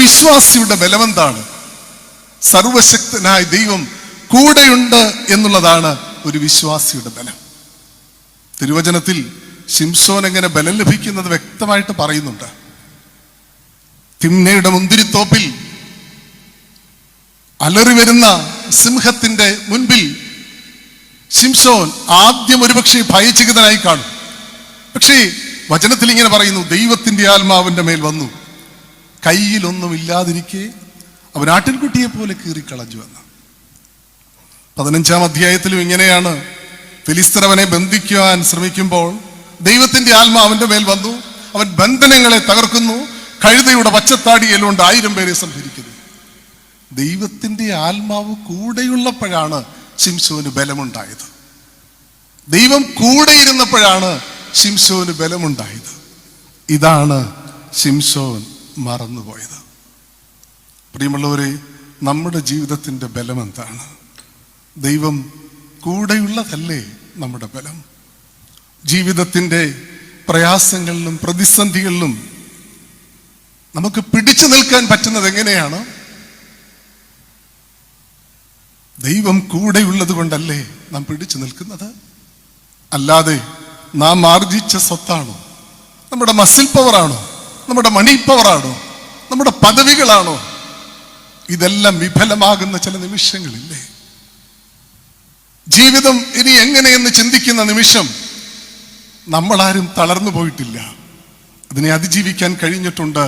വിശ്വാസിയുടെ ബലമെന്താണ്? സർവശക്തനായ ദൈവം കൂടെയുണ്ട് എന്നുള്ളതാണ് ഒരു വിശ്വാസിയുടെ ബലം. തിരുവചനത്തിൽ ശിംശോൻ എങ്ങനെ ബലം ലഭിക്കുന്നത് വ്യക്തമായിട്ട് പറയുന്നുണ്ട്. തിമ്നയുടെ മുന്തിരിത്തോപ്പിൽ അലറി വരുന്ന സിംഹത്തിന്റെ മുൻപിൽ ശിംശോൻ ആദ്യം ഒരുപക്ഷെ ഭയചകിതനായി കാണും. പക്ഷേ വചനത്തിൽ ഇങ്ങനെ പറയുന്നു, ദൈവത്തിന്റെ ആത്മാവിന്റെ മേൽ വന്നു, കയ്യിലൊന്നും ഇല്ലാതിരിക്കെ അവൻ ആട്ടിൻകുട്ടിയെ പോലെ കീറിക്കളഞ്ഞു എന്ന്. 15-ാം അധ്യായത്തിലും ഇങ്ങനെയാണ്. ഫിലിസ്ത്യർ അവനെ ബന്ധിക്കുവാൻ ശ്രമിക്കുമ്പോൾ ദൈവത്തിന്റെ ആത്മാവിന്റെ മേൽ വന്നു, അവൻ ബന്ധനങ്ങളെ തകർക്കുന്നു, കഴുതയുടെ പച്ചത്താടിയിലുകൊണ്ട് 1000 പേരെ സംഹരിക്കുന്നു. ദൈവത്തിന്റെ ആത്മാവ് കൂടെയുള്ളപ്പോഴാണ് ശിംശോന് ബലമുണ്ടായത്. ദൈവം കൂടെ ഇരുന്നപ്പോഴാണ് ശിംശോന് ബലമുണ്ടായത്. ഇതാണ് ശിംശോൻ മറന്നുപോയത്. പ്രിയമുള്ളവരെ, നമ്മുടെ ജീവിതത്തിന്റെ ബലം എന്താണ്? ദൈവം കൂടെയുള്ളതല്ലേ നമ്മുടെ ബലം? ജീവിതത്തിന്റെ പ്രയാസങ്ങളിലും പ്രതിസന്ധികളിലും നമുക്ക് പിടിച്ചു നിൽക്കാൻ പറ്റുന്നത് എങ്ങനെയാണ്? ദൈവം കൂടെയുള്ളത് കൊണ്ടല്ലേ നാം പിടിച്ചു നിൽക്കുന്നത്. അല്ലാതെ നാം ആർജിച്ച സ്വത്താണോ, നമ്മുടെ മസിൽ പവറാണോ, നമ്മുടെ മണി പവറാണോ, നമ്മുടെ പദവികളാണോ? ഇതെല്ലാം വിഫലമാകുന്ന ചില നിമിഷങ്ങളില്ലേ? ജീവിതം ഇനി എങ്ങനെയെന്ന് ചിന്തിക്കുന്ന നിമിഷം നമ്മളാരും തളർന്നു പോയിട്ടില്ല. അതിനെ അതിജീവിക്കാൻ കഴിഞ്ഞിട്ടുണ്ട്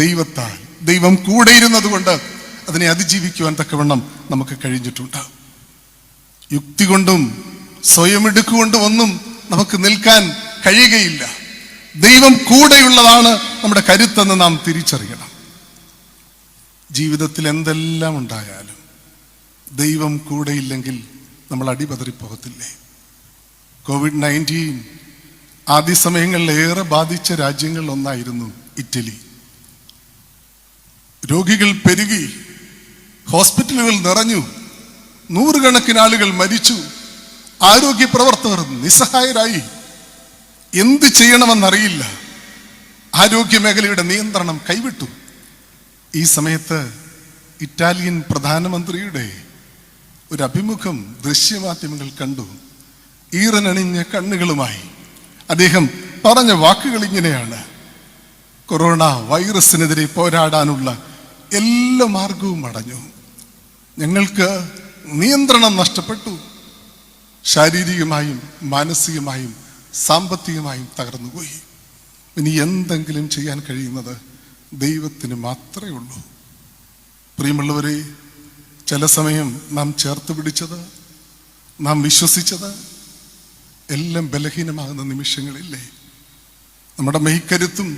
ദൈവത്താൽ. ദൈവം കൂടെ ഇരുന്നത് കൊണ്ട് അതിനെ അതിജീവിക്കുവാൻ തക്കവണ്ണം നമുക്ക് കഴിഞ്ഞിട്ടുണ്ട്. യുക്തി കൊണ്ടും സ്വയം എടുക്കുകൊണ്ടും ഒന്നും നമുക്ക് നിൽക്കാൻ കഴിയുകയില്ല. ദൈവം കൂടെയുള്ളതാണ് നമ്മുടെ കരുത്തെന്ന് നാം തിരിച്ചറിയണം. ജീവിതത്തിൽ എന്തെല്ലാം ഉണ്ടായാലും ദൈവം കൂടെയില്ലെങ്കിൽ നമ്മൾ അടിപതറിപ്പോകത്തില്ലേ? COVID-19 ആദ്യ സമയങ്ങളിൽ ഏറെ ബാധിച്ച രാജ്യങ്ങളിൽ ഒന്നായിരുന്നു ഇറ്റലി. രോഗികൾ പെരുകി, ഹോസ്പിറ്റലുകൾ നിറഞ്ഞു, 100 കണക്കിന് ആളുകൾ മരിച്ചു. ആരോഗ്യ പ്രവർത്തകർ നിസ്സഹായരായി. എന്ത് ചെയ്യണമെന്നറിയില്ല. ആരോഗ്യ മേഖലയുടെ നിയന്ത്രണം കൈവിട്ടു. ഈ സമയത്ത് ഇറ്റാലിയൻ പ്രധാനമന്ത്രിയുടെ ഒരു അഭിമുഖം ദൃശ്യമാധ്യമങ്ങൾ കണ്ടു. ഈറനണിഞ്ഞ കണ്ണുകളുമായി അദ്ദേഹം പറഞ്ഞ വാക്കുകൾ ഇങ്ങനെയാണ്: കൊറോണ വൈറസിനെതിരെ പോരാടാനുള്ള എല്ലാ മാർഗവും അടഞ്ഞു. ഞങ്ങൾക്ക് നിയന്ത്രണം നഷ്ടപ്പെട്ടു. ശാരീരികമായും മാനസികമായും സാമ്പത്തികമായും തകർന്നുപോയി. ഇനി എന്തെങ്കിലും ചെയ്യാൻ കഴിയുന്നത് ദൈവത്തിന് മാത്രമേ ഉള്ളൂ. പ്രിയമുള്ളവരെ, ചില സമയം നാം ചേർത്ത് പിടിച്ചത്, നാം വിശ്വസിച്ചത് എല്ലാം ബലഹീനമാകുന്ന നിമിഷങ്ങളില്ലേ? നമ്മുടെ മെയ്ക്കരുത്തും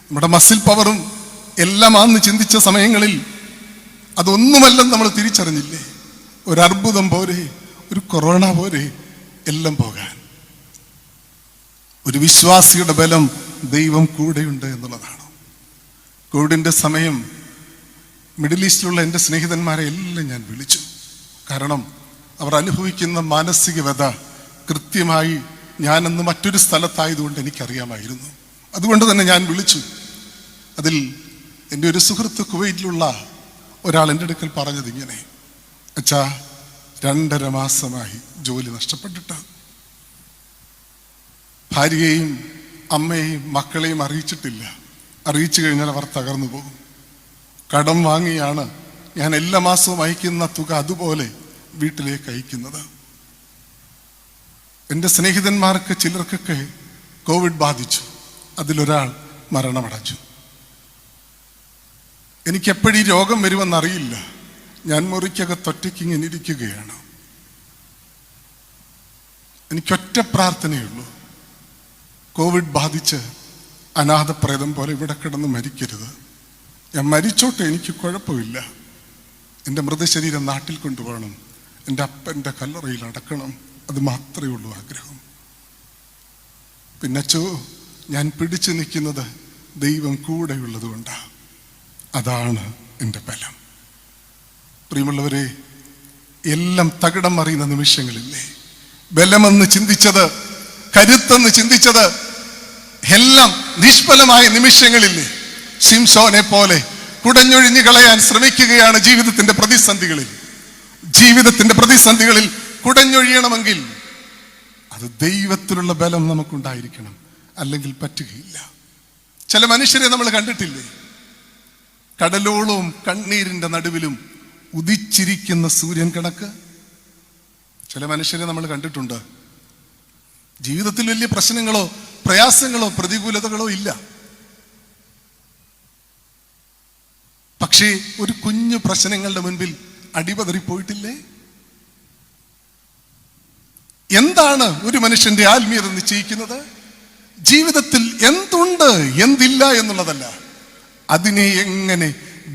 നമ്മുടെ മസിൽ പവറും എല്ലാം ആന്ന് ചിന്തിച്ച സമയങ്ങളിൽ അതൊന്നുമല്ലെന്ന് നമ്മൾ തിരിച്ചറിഞ്ഞില്ലേ? ഒരു അർബുദം പോരെ, ഒരു കൊറോണ പോരെ എല്ലാം പോകാൻ. ഒരു വിശ്വാസിയുടെ ബലം ദൈവം കൂടെയുണ്ട് എന്നുള്ളതാണ്. കോവിഡിന്റെ സമയം മിഡിൽ ഈസ്റ്റിലുള്ള എൻ്റെ സ്നേഹിതന്മാരെ എല്ലാം ഞാൻ വിളിച്ചു. കാരണം അവർ അനുഭവിക്കുന്ന മാനസിക വ്യത കൃത്യമായി ഞാനന്ന് മറ്റൊരു സ്ഥലത്തായതുകൊണ്ട് എനിക്കറിയാമായിരുന്നു. അതുകൊണ്ട് തന്നെ ഞാൻ വിളിച്ചു. അതിൽ എൻ്റെ ഒരു സുഹൃത്ത് കുവൈറ്റിലുള്ള ഒരാൾ എൻ്റെ അടുക്കൽ പറഞ്ഞത് ഇങ്ങനെ: അച്ഛാ, 2.5 മാസമായി ജോലി നഷ്ടപ്പെട്ടിട്ട്. ഭാര്യയെയും അമ്മയെയും മക്കളെയും അറിയിച്ചിട്ടില്ല. അറിയിച്ചു കഴിഞ്ഞാൽ അവർ തകർന്നു പോകും. കടം വാങ്ങിയാണ് ഞാൻ എല്ലാ മാസവും അയക്കുന്ന തുക അതുപോലെ വീട്ടിലേക്ക് അയക്കുന്നത്. എൻ്റെ സ്നേഹിതന്മാർക്ക് ചിലർക്കൊക്കെ കോവിഡ് ബാധിച്ചു. അതിലൊരാൾ മരണമടഞ്ഞു. എനിക്കെപ്പോഴീ രോഗം വരുമെന്നറിയില്ല. ഞാൻ മുറിക്കകത്തൊറ്റയ്ക്ക് ഇങ്ങനെ ഇരിക്കുകയാണ്. എനിക്കൊറ്റ പ്രാർത്ഥനയുള്ളൂ: കോവിഡ് ബാധിച്ച് അനാഥപ്രേതം പോലെ ഇവിടെ കിടന്ന് മരിക്കരുത്. ഞാൻ മരിച്ചോട്ടെ, എനിക്ക് കുഴപ്പമില്ല. എൻ്റെ മൃതശരീരം നാട്ടിൽ കൊണ്ടുപോകണം, എൻ്റെ അപ്പൻ്റെ കല്ലറയിൽ അടക്കണം. അത് മാത്രമേ ഉള്ളൂ ആഗ്രഹം. പിന്നച്ചോ, ഞാൻ പിടിച്ചു നിൽക്കുന്നത് ദൈവം കൂടെയുള്ളത് കൊണ്ടാണ്. അതാണ് എൻ്റെ ബലം. പ്രിയമുള്ളവരെ, എല്ലാം തകിടം മറിയുന്ന നിമിഷങ്ങളില്ലേ? ബലമെന്ന് ചിന്തിച്ചത്, കരുത്തെന്ന് ചിന്തിച്ചത് എല്ലാം നിഷ്ഫലമായ നിമിഷങ്ങളില്ലേ? ശിംശോനെ പോലെ കുടഞ്ഞൊഴിഞ്ഞു കളയാൻ ശ്രമിക്കുകയാണ് ജീവിതത്തിന്റെ പ്രതിസന്ധികളിൽ കുടഞ്ഞൊഴിയണമെങ്കിൽ അത് ദൈവത്തിലുള്ള ബലം നമുക്കുണ്ടായിരിക്കണം, അല്ലെങ്കിൽ പറ്റുകയില്ല. ചില മനുഷ്യരെ നമ്മൾ കണ്ടിട്ടില്ലേ? കടലോളവും കണ്ണീരിന്റെ നടുവിലും ഉദിച്ചിരിക്കുന്ന സൂര്യൻ കണക്ക്. ചില മനുഷ്യരെ നമ്മൾ കണ്ടിട്ടുണ്ട്, ജീവിതത്തിൽ വലിയ പ്രശ്നങ്ങളോ പ്രയാസങ്ങളോ പ്രതികൂലതകളോ ഇല്ല, പക്ഷേ ഒരു കുഞ്ഞു പ്രശ്നങ്ങളുടെ മുൻപിൽ അടിപതറിപ്പോയിട്ടില്ലേ? എന്താണ് ഒരു മനുഷ്യന്റെ ആത്മീയത നിശ്ചയിക്കുന്നത്? ജീവിതത്തിൽ എന്തുണ്ട് എന്തില്ല എന്നുള്ളതല്ല, അതിനെ എങ്ങനെ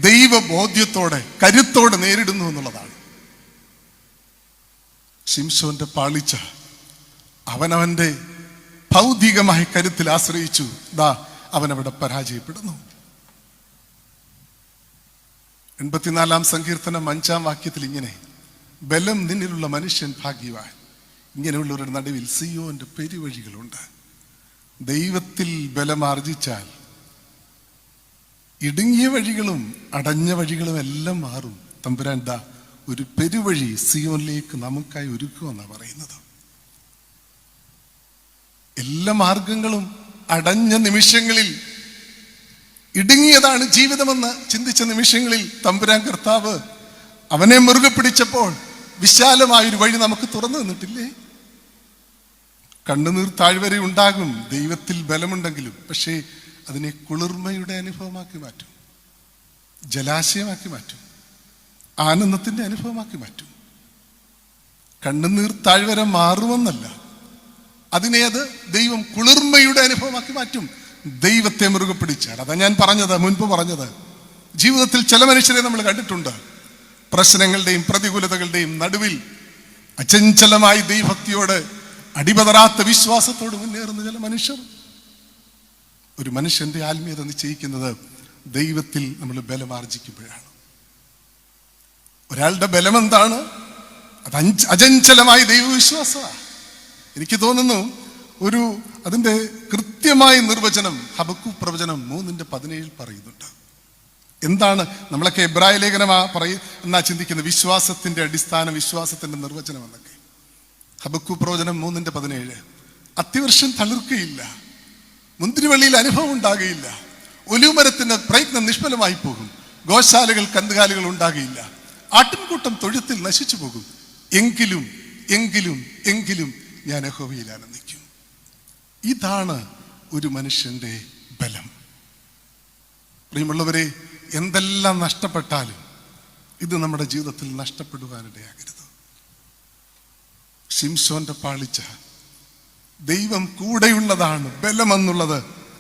ദൈവബോധ്യത്തോടെ കരുത്തോടെ നേരിടുന്നു എന്നുള്ളതാണ്. ശിംശോന്റെ പാളിച്ച അവനവന്റെ ഭൗതികമായ കരുത്തിൽ ആശ്രയിച്ചു, അവനവിടെ പരാജയപ്പെടുന്നു. 84-ാം സങ്കീർത്തനം 5-ാം വാക്യത്തിൽ ഇങ്ങനെ, ബലം നിന്നിലുള്ള മനുഷ്യൻ ഭാഗ്യവാൻ, ഇങ്ങനെയുള്ളവരുടെ നടുവിൽ സിയോന്റെ പെരുവഴികളുണ്ട്. ദൈവത്തിൽ ബലമാർജിച്ചാൽ ഇടുങ്ങിയ വഴികളും അടഞ്ഞ വഴികളും എല്ലാം മാറും. തമ്പുരാൻ ഒരു പെരുവഴി സിയോനിലേക്ക് നമുക്കായി ഒരുക്കുമെന്നാണ് പറയുന്നത്. എല്ലാ മാർഗങ്ങളും അടഞ്ഞ നിമിഷങ്ങളിൽ, ഇടുങ്ങിയതാണ് ജീവിതമെന്ന് ചിന്തിച്ച നിമിഷങ്ങളിൽ തമ്പുരാൻ കർത്താവ് അവനെ മുറുകെ പിടിച്ചപ്പോൾ വിശാലമായൊരു വഴി നമുക്ക് തുറന്നു തന്നിട്ടില്ലേ? കണ്ണുനീർ താഴ്വര ഉണ്ടാകും ദൈവത്തിൽ ബലമുണ്ടെങ്കിലും, പക്ഷേ അതിനെ കുളിർമയുടെ അനുഭവമാക്കി മാറ്റും, ജലാശയമാക്കി മാറ്റും, ആനന്ദത്തിന്റെ അനുഭവമാക്കി മാറ്റും. കണ്ണുനീർ താഴ്വര മാറുമെന്നല്ല, അതിനെ അത് ദൈവം കുളിർമയുടെ അനുഭവമാക്കി മാറ്റും, ദൈവത്തെ മുറുകെ പിടിച്ചാൽ. അതാ ഞാൻ മുൻപ് പറഞ്ഞത്, ജീവിതത്തിൽ ചില മനുഷ്യരെ നമ്മൾ കണ്ടിട്ടുണ്ട്, പ്രശ്നങ്ങളുടെയും പ്രതികൂലതകളുടെയും നടുവിൽ അചഞ്ചലമായി ദൈവഭക്തിയോട് അടിപതറാത്ത വിശ്വാസത്തോട് മുന്നേറുന്ന ചില മനുഷ്യർ. ഒരു മനുഷ്യന്റെ ആത്മീയത നിശ്ചയിക്കുന്നത് ദൈവത്തിൽ നമ്മൾ ബലമാർജിക്കുമ്പോഴാണ്. ഒരാളുടെ ബലം എന്താണ്? അത് അചഞ്ചലമായ ദൈവവിശ്വാസമാണ്. എനിക്ക് തോന്നുന്നു അതിന്റെ കൃത്യമായ നിർവചനം ഹബക്കൂക്ക് പ്രവചനം 3:17 പറയുന്നുണ്ട്. എന്താണ് നമ്മളൊക്കെ എബ്രായ ലേഖനമാ എന്നാ ചിന്തിക്കുന്നത്, വിശ്വാസത്തിന്റെ അടിസ്ഥാനം, വിശ്വാസത്തിന്റെ നിർവചനം എന്നൊക്കെ. ഹബക്കൂക്ക് പ്രവചനം 3:17, അത്തിവർഷം തളിർക്കയില്ല, മുന്തിരിവള്ളിയിൽ അനുഭവം ഉണ്ടാകുകയില്ല, ഒലിവുമരത്തിന്റെ പ്രയത്നം നിഷ്ഫലമായി പോകും, ഗോശാലകൾ കന്നുകാലികൾ ഉണ്ടാകുകയില്ല, ആട്ടിൻകൂട്ടം തൊഴുത്തിൽ നശിച്ചു പോകും, എങ്കിലും എങ്കിലും എങ്കിലും ഞാൻ യഹോവയിൽ ആനന്ദിക്കും. ഇതാണ് ഒരു മനുഷ്യന്റെ ബലം. പ്രിയമുള്ളവരെ, എന്തെല്ലാം നഷ്ടപ്പെട്ടാലും ഇത് നമ്മുടെ ജീവിതത്തിൽ നഷ്ടപ്പെടുവാനിടയാകരുത്. ശിംശോന്റെ പാളിച്ച ദൈവം കൂടെയുള്ളതാണ് ബലമെന്നുള്ളത്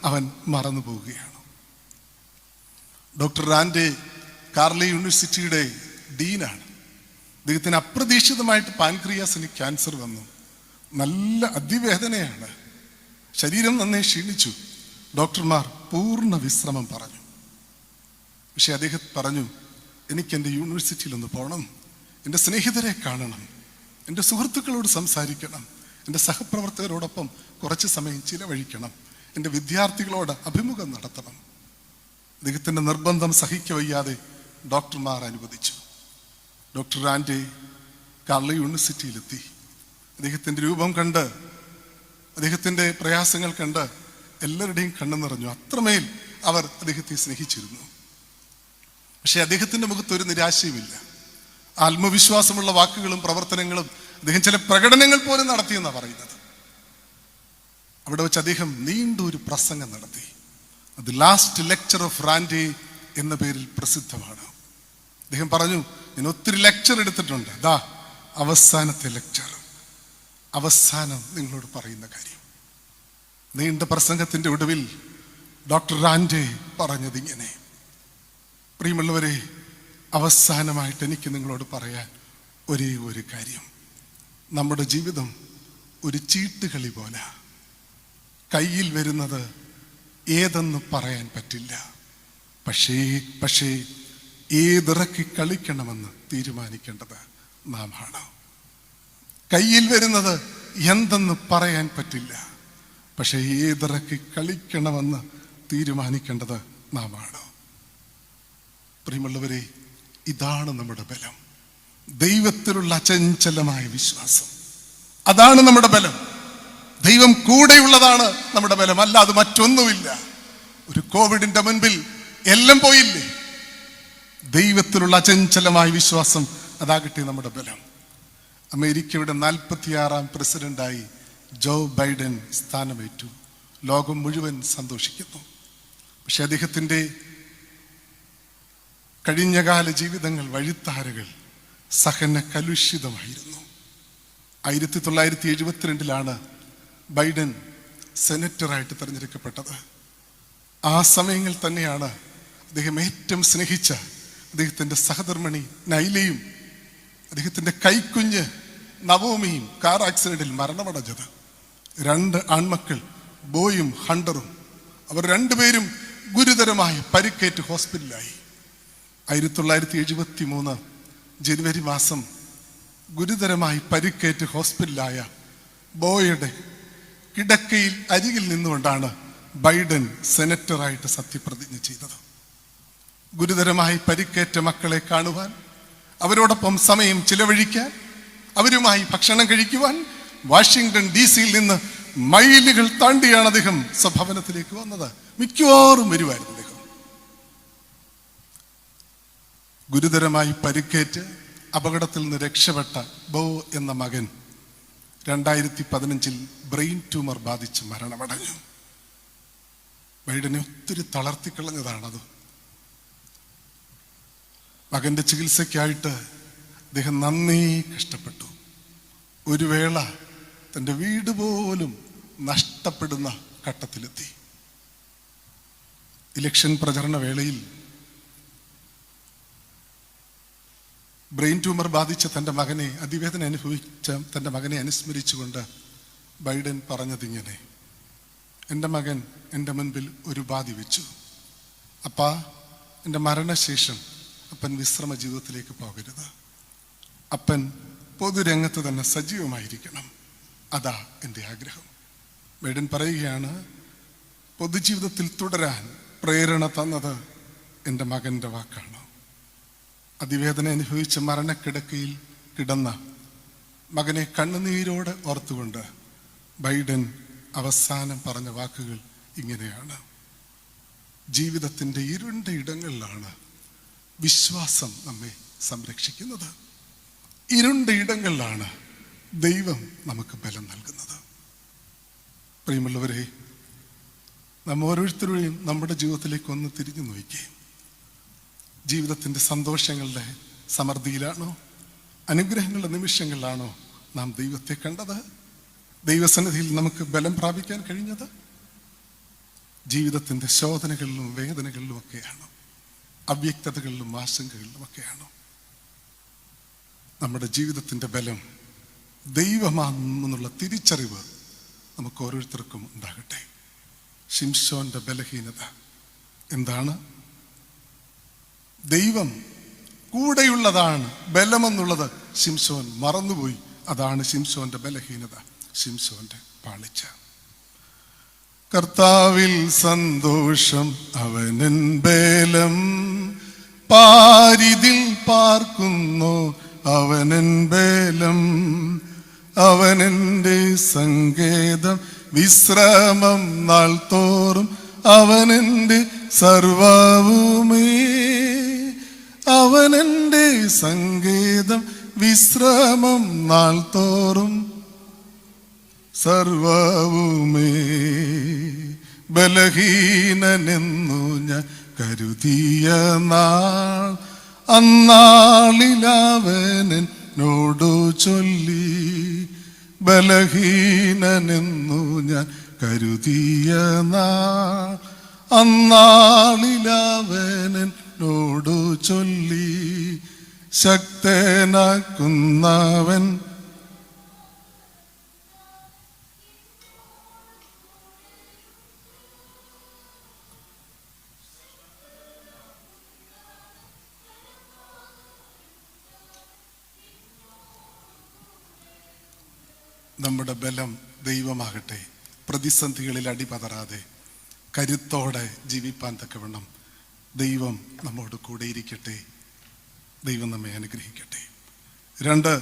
അവൻ മറന്നു പോവുകയാണ്. ഡോക്ടർ റാൻഡെ കാർലി യൂണിവേഴ്സിറ്റിയുടെ ഡീനാണ്. അദ്ദേഹത്തിന് അപ്രതീക്ഷിതമായിട്ട് പാൻക്രിയാസിന് ക്യാൻസർ വന്നു. നല്ല അതിവേദനയാണ്, ശരീരം നന്നേ ക്ഷീണിച്ചു. ഡോക്ടർമാർ പൂർണ്ണ വിശ്രമം പറഞ്ഞു. പക്ഷെ അദ്ദേഹം പറഞ്ഞു, എനിക്ക് എൻ്റെ യൂണിവേഴ്സിറ്റിയിൽ ഒന്ന് പോകണം, എൻ്റെ സ്നേഹിതരെ കാണണം, എൻ്റെ സുഹൃത്തുക്കളോട് സംസാരിക്കണം, എൻ്റെ സഹപ്രവർത്തകരോടൊപ്പം കുറച്ച് സമയം ചിലവഴിക്കണം, എൻ്റെ വിദ്യാർത്ഥികളോട് അഭിമുഖം നടത്തണം. അദ്ദേഹത്തിൻ്റെ നിർബന്ധം സഹിക്കവയ്യാതെ ഡോക്ടർമാർ അനുവദിച്ചു. ഡോക്ടർ റാൻഡെ കാർലി യൂണിവേഴ്സിറ്റിയിലെത്തി. അദ്ദേഹത്തിൻ്റെ രൂപം കണ്ട്, അദ്ദേഹത്തിൻ്റെ പ്രയാസങ്ങൾ കണ്ട് എല്ലാവരുടെയും കണ്ണു നിറഞ്ഞു. അത്രമേൽ അവർ അദ്ദേഹത്തെ സ്നേഹിച്ചിരുന്നു. പക്ഷെ അദ്ദേഹത്തിൻ്റെ മുഖത്ത് ഒരു നിരാശയുമില്ല. ആത്മവിശ്വാസമുള്ള വാക്കുകളും പ്രവർത്തനങ്ങളും, അദ്ദേഹം ചില പ്രകടനങ്ങൾ പോലും നടത്തിയെന്നാണ് പറയുന്നത്. അവിടെ വെച്ച് അദ്ദേഹം നീണ്ടൊരു പ്രസംഗം നടത്തി. അത് ലാസ്റ്റ് ലെക്ചർ ഓഫ് റാൻഡെ എന്ന പേരിൽ പ്രസിദ്ധമാണ്. അദ്ദേഹം പറഞ്ഞു, ഞാൻ ഒത്തിരി ലെക്ചർ എടുത്തിട്ടുണ്ട്, അവസാനത്തെ ലെക്ചർ, അവസാനം നിങ്ങളോട് പറയുന്ന കാര്യം. നീണ്ട പ്രസംഗത്തിന്റെ ഒടുവിൽ ഡോക്ടർ റാൻഡെ പറഞ്ഞത് ഇങ്ങനെ, പ്രിയമുള്ളവരെ, അവസാനമായിട്ട് എനിക്ക് നിങ്ങളോട് പറയാൻ ഒരേ ഒരു കാര്യം, നമ്മുടെ ജീവിതം ഒരു ചീട്ടുകളി പോലെ, കയ്യിൽ വരുന്നത് ഏതെന്ന് പറയാൻ പറ്റില്ല, പക്ഷേ ഏതിറക്കി കളിക്കണമെന്ന് തീരുമാനിക്കേണ്ടത് നാം ആണ്. കയ്യിൽ വരുന്നത് എന്തെന്ന് പറയാൻ പറ്റില്ല, പക്ഷെ ഏതിറക്കി കളിക്കണമെന്ന് തീരുമാനിക്കേണ്ടത് നാം ആണ്. പ്രിയമുള്ളവരെ, ഇതാണ് നമ്മുടെ ബലം. ദൈവത്തിലുള്ള അചഞ്ചലമായ വിശ്വാസം, അതാണ് നമ്മുടെ ബലം. ദൈവം കൂടെയുള്ളതാണ് നമ്മുടെ ബലം, അല്ല അത് മറ്റൊന്നുമില്ല. ഒരു കോവിഡിന്റെ മുൻപിൽ എല്ലാം പോയില്ലേ? ദൈവത്തിലുള്ള അചഞ്ചലമായ വിശ്വാസം, അതാകട്ടെ നമ്മുടെ ബലം. അമേരിക്കയുടെ 46ാം പ്രസിഡന്റായി ജോ ബൈഡൻ സ്ഥാനമേറ്റു. ലോകം മുഴുവൻ സന്തോഷിക്കുന്നു. പക്ഷെ അദ്ദേഹത്തിൻ്റെ കഴിഞ്ഞകാല ജീവിതങ്ങൾ, വഴിത്താരകൾ സഹന കലുഷിതമായിരുന്നു. 1972 ബൈഡൻ സെനറ്ററായിട്ട് തിരഞ്ഞെടുക്കപ്പെട്ടത്. ആ സമയങ്ങൾ തന്നെയാണ് അദ്ദേഹം ഏറ്റവും സ്നേഹിച്ച അദ്ദേഹത്തിൻ്റെ സഹധർമ്മിണി നൈലയും അദ്ദേഹത്തിൻ്റെ കൈക്കുഞ്ഞ് നവോമിയും കാർ ആക്സിഡന്റിൽ മരണമടഞ്ഞത്. 2 ആൺമക്കൾ ബോയും ഹണ്ടറും, അവർ രണ്ടുപേരും ഗുരുതരമായ പരിക്കേറ്റ് ഹോസ്പിറ്റലിലായി. 1973 ജനുവരി മാസം ഗുരുതരമായി പരിക്കേറ്റ് ഹോസ്പിറ്റലിലായ ബോയുടെ കിടക്കയിൽ അരികിൽ നിന്നുകൊണ്ടാണ് ബൈഡൻ സെനറ്ററായിട്ട് സത്യപ്രതിജ്ഞ ചെയ്തത്. ഗുരുതരമായി പരിക്കേറ്റ മക്കളെ കാണുവാൻ, അവരോടൊപ്പം സമയം ചിലവഴിക്കാൻ, അവരുമായി ഭക്ഷണം കഴിക്കുവാൻ വാഷിംഗ്ടൺ DC-യിൽ നിന്ന് മൈലുകൾ താണ്ടിയാണ് അദ്ദേഹം സ്വഭവനത്തിലേക്ക് വന്നത്. മിക്കവാറും വരുമായിരുന്നു അദ്ദേഹം. ഗുരുതരമായി പരിക്കേറ്റ് അപകടത്തിൽ നിന്ന് രക്ഷപ്പെട്ട ബോ എന്ന മകൻ 2015 ബ്രെയിൻ ട്യൂമർ ബാധിച്ച് മരണമടഞ്ഞു. ബൈഡനെ ഒത്തിരി തളർത്തിക്കളഞ്ഞതാണത്. മകന്റെ ചികിത്സയ്ക്കായിട്ട് അദ്ദേഹം നന്നേ കഷ്ടപ്പെട്ടു. ഒരു വേള തൻ്റെ വീട് പോലും നഷ്ടപ്പെടുന്ന ഘട്ടത്തിലെത്തി. ഇലക്ഷൻ പ്രചരണ വേളയിൽ ബ്രെയിൻ ട്യൂമർ ബാധിച്ച തൻ്റെ മകനെ, അതിവേദന അനുഭവിച്ച തൻ്റെ മകനെ അനുസ്മരിച്ചുകൊണ്ട് ബൈഡൻ പറഞ്ഞതിങ്ങനെ: എൻ്റെ മകൻ എൻ്റെ മുൻപിൽ ഒരു ഉപാധി വെച്ചു. അപ്പാ, എൻ്റെ മരണശേഷം അപ്പൻ വിശ്രമ ജീവിതത്തിലേക്ക് പോകരുത്. അപ്പൻ പൊതുരംഗത്ത് തന്നെ സജീവമായിരിക്കണം. അതാ എൻ്റെ ആഗ്രഹം. ബൈഡൻ പറയുകയാണ്, പൊതുജീവിതത്തിൽ തുടരാൻ പ്രേരണ തന്നത് എൻ്റെ മകൻ്റെ വാക്കാണ്. അതിവേദന അനുഭവിച്ച് മരണക്കിടക്കയിൽ കിടന്ന മകനെ കണ്ണുനീരോടെ ഓർത്തുകൊണ്ട് ബൈഡൻ അവസാനം പറഞ്ഞ വാക്കുകൾ ഇങ്ങനെയാണ്: ജീവിതത്തിൻ്റെ ഇരുണ്ട ഇടങ്ങളിലാണ് വിശ്വാസം നമ്മെ സംരക്ഷിക്കുന്നത്. ഇരുണ്ട ഇടങ്ങളിലാണ് ദൈവം നമുക്ക് ബലം നൽകുന്നത്. പ്രിയമുള്ളവരെ, നാം ഓരോരുത്തരുടെയും നമ്മുടെ ജീവിതത്തിലേക്ക് ഒന്ന് തിരിഞ്ഞു നോക്കിയേ. ജീവിതത്തിൻ്റെ സന്തോഷങ്ങളുടെ സമൃദ്ധിയിലാണോ, അനുഗ്രഹങ്ങളുടെ നിമിഷങ്ങളിലാണോ നാം ദൈവത്തെ കണ്ടത്? ദൈവസന്നിധിയിൽ നമുക്ക് ബലം പ്രാപിക്കാൻ കഴിഞ്ഞത്? ജീവിതത്തിൻ്റെ ശോധനകളിലും വേദനകളിലും ഒക്കെയാണ്, അവ്യക്തതകളിലും ആശങ്കകളിലുമൊക്കെയാണ്. നമ്മുടെ ജീവിതത്തിൻ്റെ ബലം ദൈവമാണെന്നുള്ള തിരിച്ചറിവ് നമുക്ക് ഓരോരുത്തർക്കും ഉണ്ടാകട്ടെ. ശിംശോന്റെ ബലഹീനത എന്താണ്? ദൈവം കൂടെയുള്ളതാണ് ബലമെന്നുള്ളത് ശിംശോൻ മറന്നുപോയി. അതാണ് ശിംശോന്റെ ബലഹീനത, ശിംശോന്റെ പാളിച്ച. കർത്താവിൽ സന്തോഷം അവനൻ ബലം, പാരിതിൽ പാർക്കുന്നു അവനൻ ബലം, അവനെന്റെ സങ്കേതം വിശ്രമം നാൾ തോറും, അവനെന്റെ സർവവുമേ, അവനെന്റെ സങ്കേതം വിശ്രമം നാൾ തോറും സർവവുമേ. ബലഹീനനെന്നു ഞാൻ കരുതിയ നാൾ, അന്നാളിലവനോടു ചൊല്ലി. ബലഹീനനെന്നു ഞാൻ കരുതിയ നാൾ, അന്നാളിലവനോടു ചൊല്ലി. ശക്തനാക്കുന്നവൻ നമ്മുടെ ബലം ദൈവമാകട്ടെ. പ്രതിസന്ധികളിൽ അടിപതറാതെ കരുത്തോടെ ജീവിപ്പാൻ തക്കവണ്ണം ദൈവം നമ്മോട് കൂടെ ഇരിക്കട്ടെ. ദൈവം നമ്മെ അനുഗ്രഹിക്കട്ടെ. 2,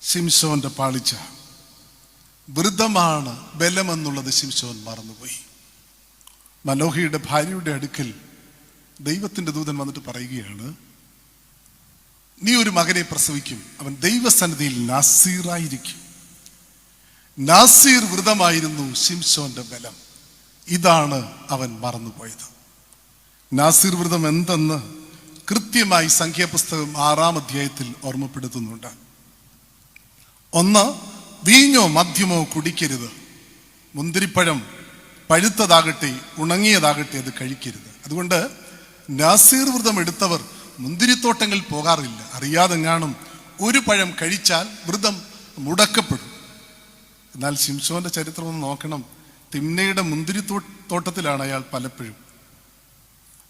ശിംശോന്റെ പാളിച്ച. വൃദ്ധമാണ് ബലമെന്നുള്ളത് ശിംശോൻ മറന്നുപോയി. മനോഹയുടെ ഭാര്യയുടെ അടുക്കൽ ദൈവത്തിന്റെ ദൂതൻ വന്നിട്ട് പറയുകയാണ്, നീ ഒരു മകനെ പ്രസവിക്കും, അവൻ ദൈവസന്നിധിയിൽ നാസീറായിരിക്കും. നാസീർ വ്രതമായിരുന്നു ശിംശോന്റെ ബലം. ഇതാണ് അവൻ മറന്നുപോയത്. നാസീർ വ്രതം എന്തെന്ന് കൃത്യമായി സംഖ്യാപുസ്തകം 6-ാം അധ്യായത്തിൽ ഓർമ്മപ്പെടുത്തുന്നുണ്ട്. 1, വീഞ്ഞോ മദ്യമോ കുടിക്കരുത്. മുന്തിരിപ്പഴം പഴുത്തതാകട്ടെ ഉണങ്ങിയതാകട്ടെ അത് കഴിക്കരുത്. അതുകൊണ്ട് നാസീർ വ്രതം എടുത്തവർ മുന്തിരിത്തോട്ടങ്ങളിൽ പോകാറില്ല. അറിയാതെങ്ങാനും ഒരു പഴം കഴിച്ചാൽ വ്രതം മുടക്കപ്പെടും. എന്നാൽ ശിംശോന്റെ ചരിത്രം ഒന്ന് നോക്കണം. തിമ്നയുടെ മുന്തിരിത്തോട്ടത്തിലാണ് അയാൾ പലപ്പോഴും.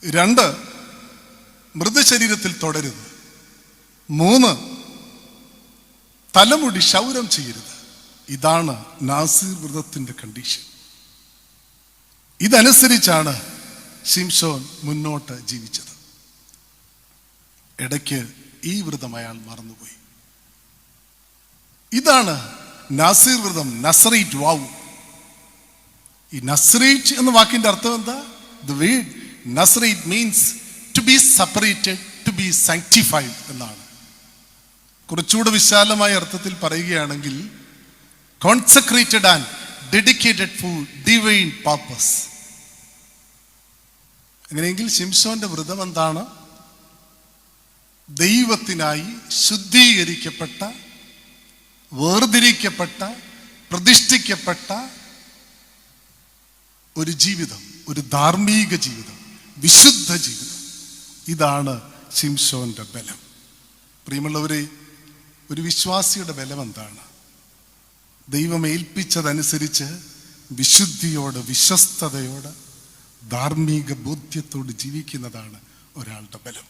2, മൃതശരീരത്തിൽ തൊടരുത്. 3, തലമുടി ക്ഷൗരം ചെയ്യരുത്. ഇതാണ് നാസീർ വ്രതത്തിന്റെ കണ്ടീഷൻ. ഇതനുസരിച്ചാണ് ശിംശോൻ മുന്നോട്ട് ജീവിച്ചത്. ഇടയ്ക്ക് ഈ വ്രതം അയാൾ മറന്നുപോയി. ഇതാണ് നാസീർ വ്രതം, നസറേറ്റ് വാവ്. ഈ നസറേറ്റ് എന്ന വാക്കിന്റെ അർത്ഥം എന്താ? The word Nazarite means to be separated, to be sanctified എന്നാണ്. കുറച്ചുകൂടെ വിശാലമായ അർത്ഥത്തിൽ പറയുകയാണെങ്കിൽ consecrated and dedicated four divine purpose. അങ്ങനെയെങ്കിൽ ശിംശോന്റെ വ്രതം എന്താണ്? ദൈവത്തിനായി ശുദ്ധീകരിക്കപ്പെട്ട, വേർതിരിക്കപ്പെട്ട, പ്രതിഷ്ഠിക്കപ്പെട്ട ഒരു ജീവിതം, ഒരു ധാർമ്മിക ജീവിതം, വിശുദ്ധ ജീവിതം. ഇതാണ് ശിംശോന്റെ ബലം. പ്രിയമുള്ളവരെ, ഒരു വിശ്വാസിയുടെ ബലം എന്താണ്? ദൈവം ഏൽപ്പിച്ചതനുസരിച്ച് വിശുദ്ധിയോട്, വിശ്വസ്തയോട്, ധാർമ്മിക ബോധ്യത്തോട് ജീവിക്കുന്നതാണ് ഒരാളുടെ ബലം.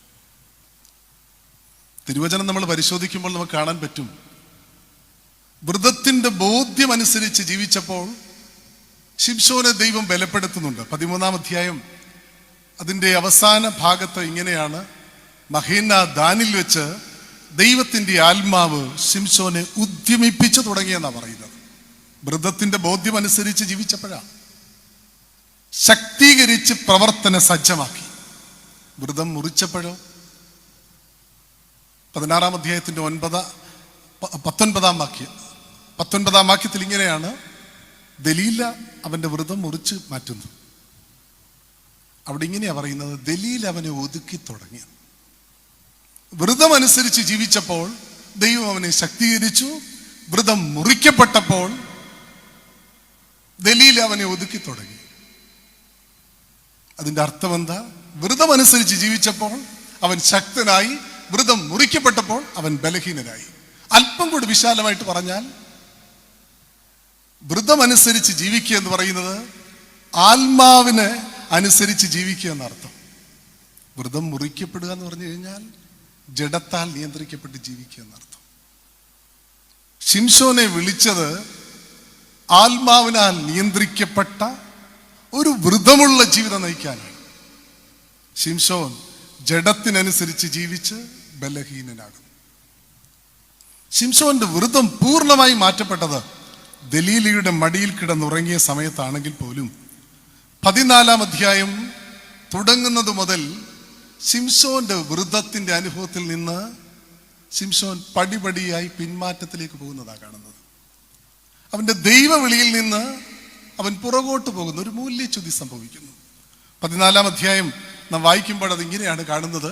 തിരുവചനം നമ്മൾ പരിശോധിക്കുമ്പോൾ നമുക്ക് കാണാൻ പറ്റും, വ്രതത്തിന്റെ ബോധ്യം അനുസരിച്ച് ജീവിച്ചപ്പോൾ ശിംശോനെ ദൈവം ബലപ്പെടുത്തുന്നുണ്ട്. 13-ാം അധ്യായം അതിൻ്റെ അവസാന ഭാഗത്ത് ഇങ്ങനെയാണ്: മഹേന ദാനിൽ വെച്ച് ദൈവത്തിന്റെ ആത്മാവ് ശിംശോനെ ഉദ്യമിപ്പിച്ചു തുടങ്ങിയെന്നാണ് പറയുന്നത്. വ്രതത്തിന്റെ ബോധ്യം അനുസരിച്ച് ജീവിച്ചപ്പോഴാണ്, ശക്തീകരിച്ച് പ്രവർത്തന സജ്ജമാക്കി. വ്രതം മുറിച്ചപ്പോഴോ 16-ാം അധ്യായത്തിന്റെ 19-ാം വാക്യത്തിൽ ഇങ്ങനെയാണ്: ദലീല അവന്റെ വ്രതം മുറിച്ച് മാറ്റുന്നു. അവിടെ ഇങ്ങനെയാ പറയുന്നത്, ദലീല അവനെ ഒതുക്കി തുടങ്ങി. വ്രതം അനുസരിച്ച് ജീവിച്ചപ്പോൾ ദൈവം അവനെ ശക്തീകരിച്ചു. വ്രതം മുറിക്കപ്പെട്ടപ്പോൾ ദലീല അവനെ ഒതുക്കി തുടങ്ങി. അതിന്റെ അർത്ഥം എന്താ? വ്രതം അനുസരിച്ച് ജീവിച്ചപ്പോൾ അവൻ ശക്തനായി, വ്രതം മുറിക്കപ്പെട്ടപ്പോൾ അവൻ ബലഹീനനായി. അല്പം കൂടി വിശാലമായിട്ട് പറഞ്ഞാൽ, വ്രതം അനുസരിച്ച് ജീവിക്കുക എന്ന് പറയുന്നത് ആത്മാവിന് അനുസരിച്ച് ജീവിക്കുക എന്നർത്ഥം. വ്രതം മുറിക്കപ്പെടുക എന്ന് പറഞ്ഞു കഴിഞ്ഞാൽ ജഡത്താൽ നിയന്ത്രിക്കപ്പെട്ട് ജീവിക്കുക എന്നർത്ഥം. ശിംശോനെ വിളിച്ചത് ആത്മാവിനാൽ നിയന്ത്രിക്കപ്പെട്ട ഒരു വ്രതമുള്ള ജീവിതം നയിക്കാനാണ്. ശിംശോൻ ജഡത്തിനനുസരിച്ച് ജീവിച്ച് ബലഹീനനാകുന്നു. ശിംശോന്റെ വ്രതം പൂർണ്ണമായി മാറ്റപ്പെട്ടത് ദലീലയുടെ മടിയിൽ കിടന്നുറങ്ങിയ സമയത്താണെങ്കിൽ പോലും 14-ാം അധ്യായം തുടങ്ങുന്നത് മുതൽ ശിംശോന്റെ വ്രതത്തിന്റെ അനുഭവത്തിൽ നിന്ന് ശിംശോൻ പടിപടിയായി പിന്മാറ്റത്തിലേക്ക് പോകുന്നതാണ് കാണുന്നത്. അവന്റെ ദൈവവിളിയിൽ നിന്ന് അവൻ പുറകോട്ട് പോകുന്ന ഒരു മൂല്യച്യുതി സംഭവിക്കുന്നു. 14-ാം അധ്യായം നാം വായിക്കുമ്പോൾ അത് ഇങ്ങനെയാണ് കാണുന്നത്: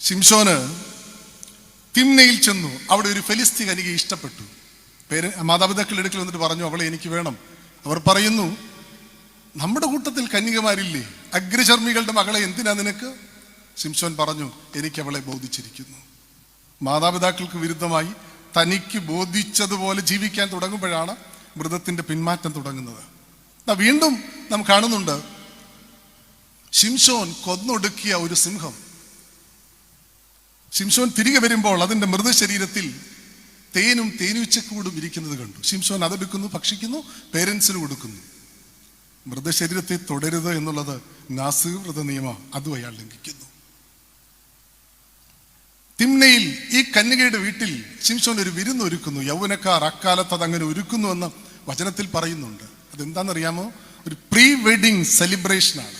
ശിംശോന് തിമ്നയിൽ ചെന്നു. അവിടെ ഒരു ഫെലിസ്ത്യ കന്യകയെ ഇഷ്ടപ്പെട്ടു. മാതാപിതാക്കളുടെ അടുക്കൽ വന്നിട്ട് പറഞ്ഞു, അവളെ എനിക്ക് വേണം. അവർ പറയുന്നു, നമ്മുടെ കൂട്ടത്തിൽ കന്യകമാരില്ലേ, അഗ്രചർമ്മികളുടെ മകളെ എന്തിനാ നിനക്ക്? ശിംശോൻ പറഞ്ഞു, എനിക്ക് അവളെ ബോധിച്ചിരിക്കുന്നു. മാതാപിതാക്കൾക്ക് വിരുദ്ധമായി തനിക്ക് ബോധിച്ചതുപോലെ ജീവിക്കാൻ തുടങ്ങുമ്പോഴാണ് വ്രതത്തിന്റെ പിന്മാറ്റം തുടങ്ങുന്നത്. വീണ്ടും നാം കാണുന്നുണ്ട്, ശിംശോൻ കൊന്നൊടുക്കിയ ഒരു സിംഹം. ശിംശോൻ തിരികെ വരുമ്പോൾ അതിന്റെ മൃതശരീരത്തിൽ തേനും തേനീച്ചക്കൂടും ഇരിക്കുന്നത് കണ്ടു. ശിംശോൻ അതെടുക്കുന്നു, ഭക്ഷിക്കുന്നു, പേരൻസിന് കൊടുക്കുന്നു. മൃതശരീരത്തെ തുടരുത് എന്നുള്ളത് നാസീർ വ്രത നിയമം, അതും അയാൾ ലംഘിക്കുന്നു. തിമ്നയിൽ ഈ കന്യകയുടെ വീട്ടിൽ ശിംശോൻ ഒരു വിരുന്ന് ഒരുക്കുന്നു. യൗവനക്കാർ അക്കാലത്ത് അതങ്ങനെ ഒരുക്കുന്നു എന്ന് വചനത്തിൽ പറയുന്നുണ്ട്. അതെന്താണെന്നറിയാമോ? ഒരു പ്രീ വെഡിങ് സെലിബ്രേഷനാണ്.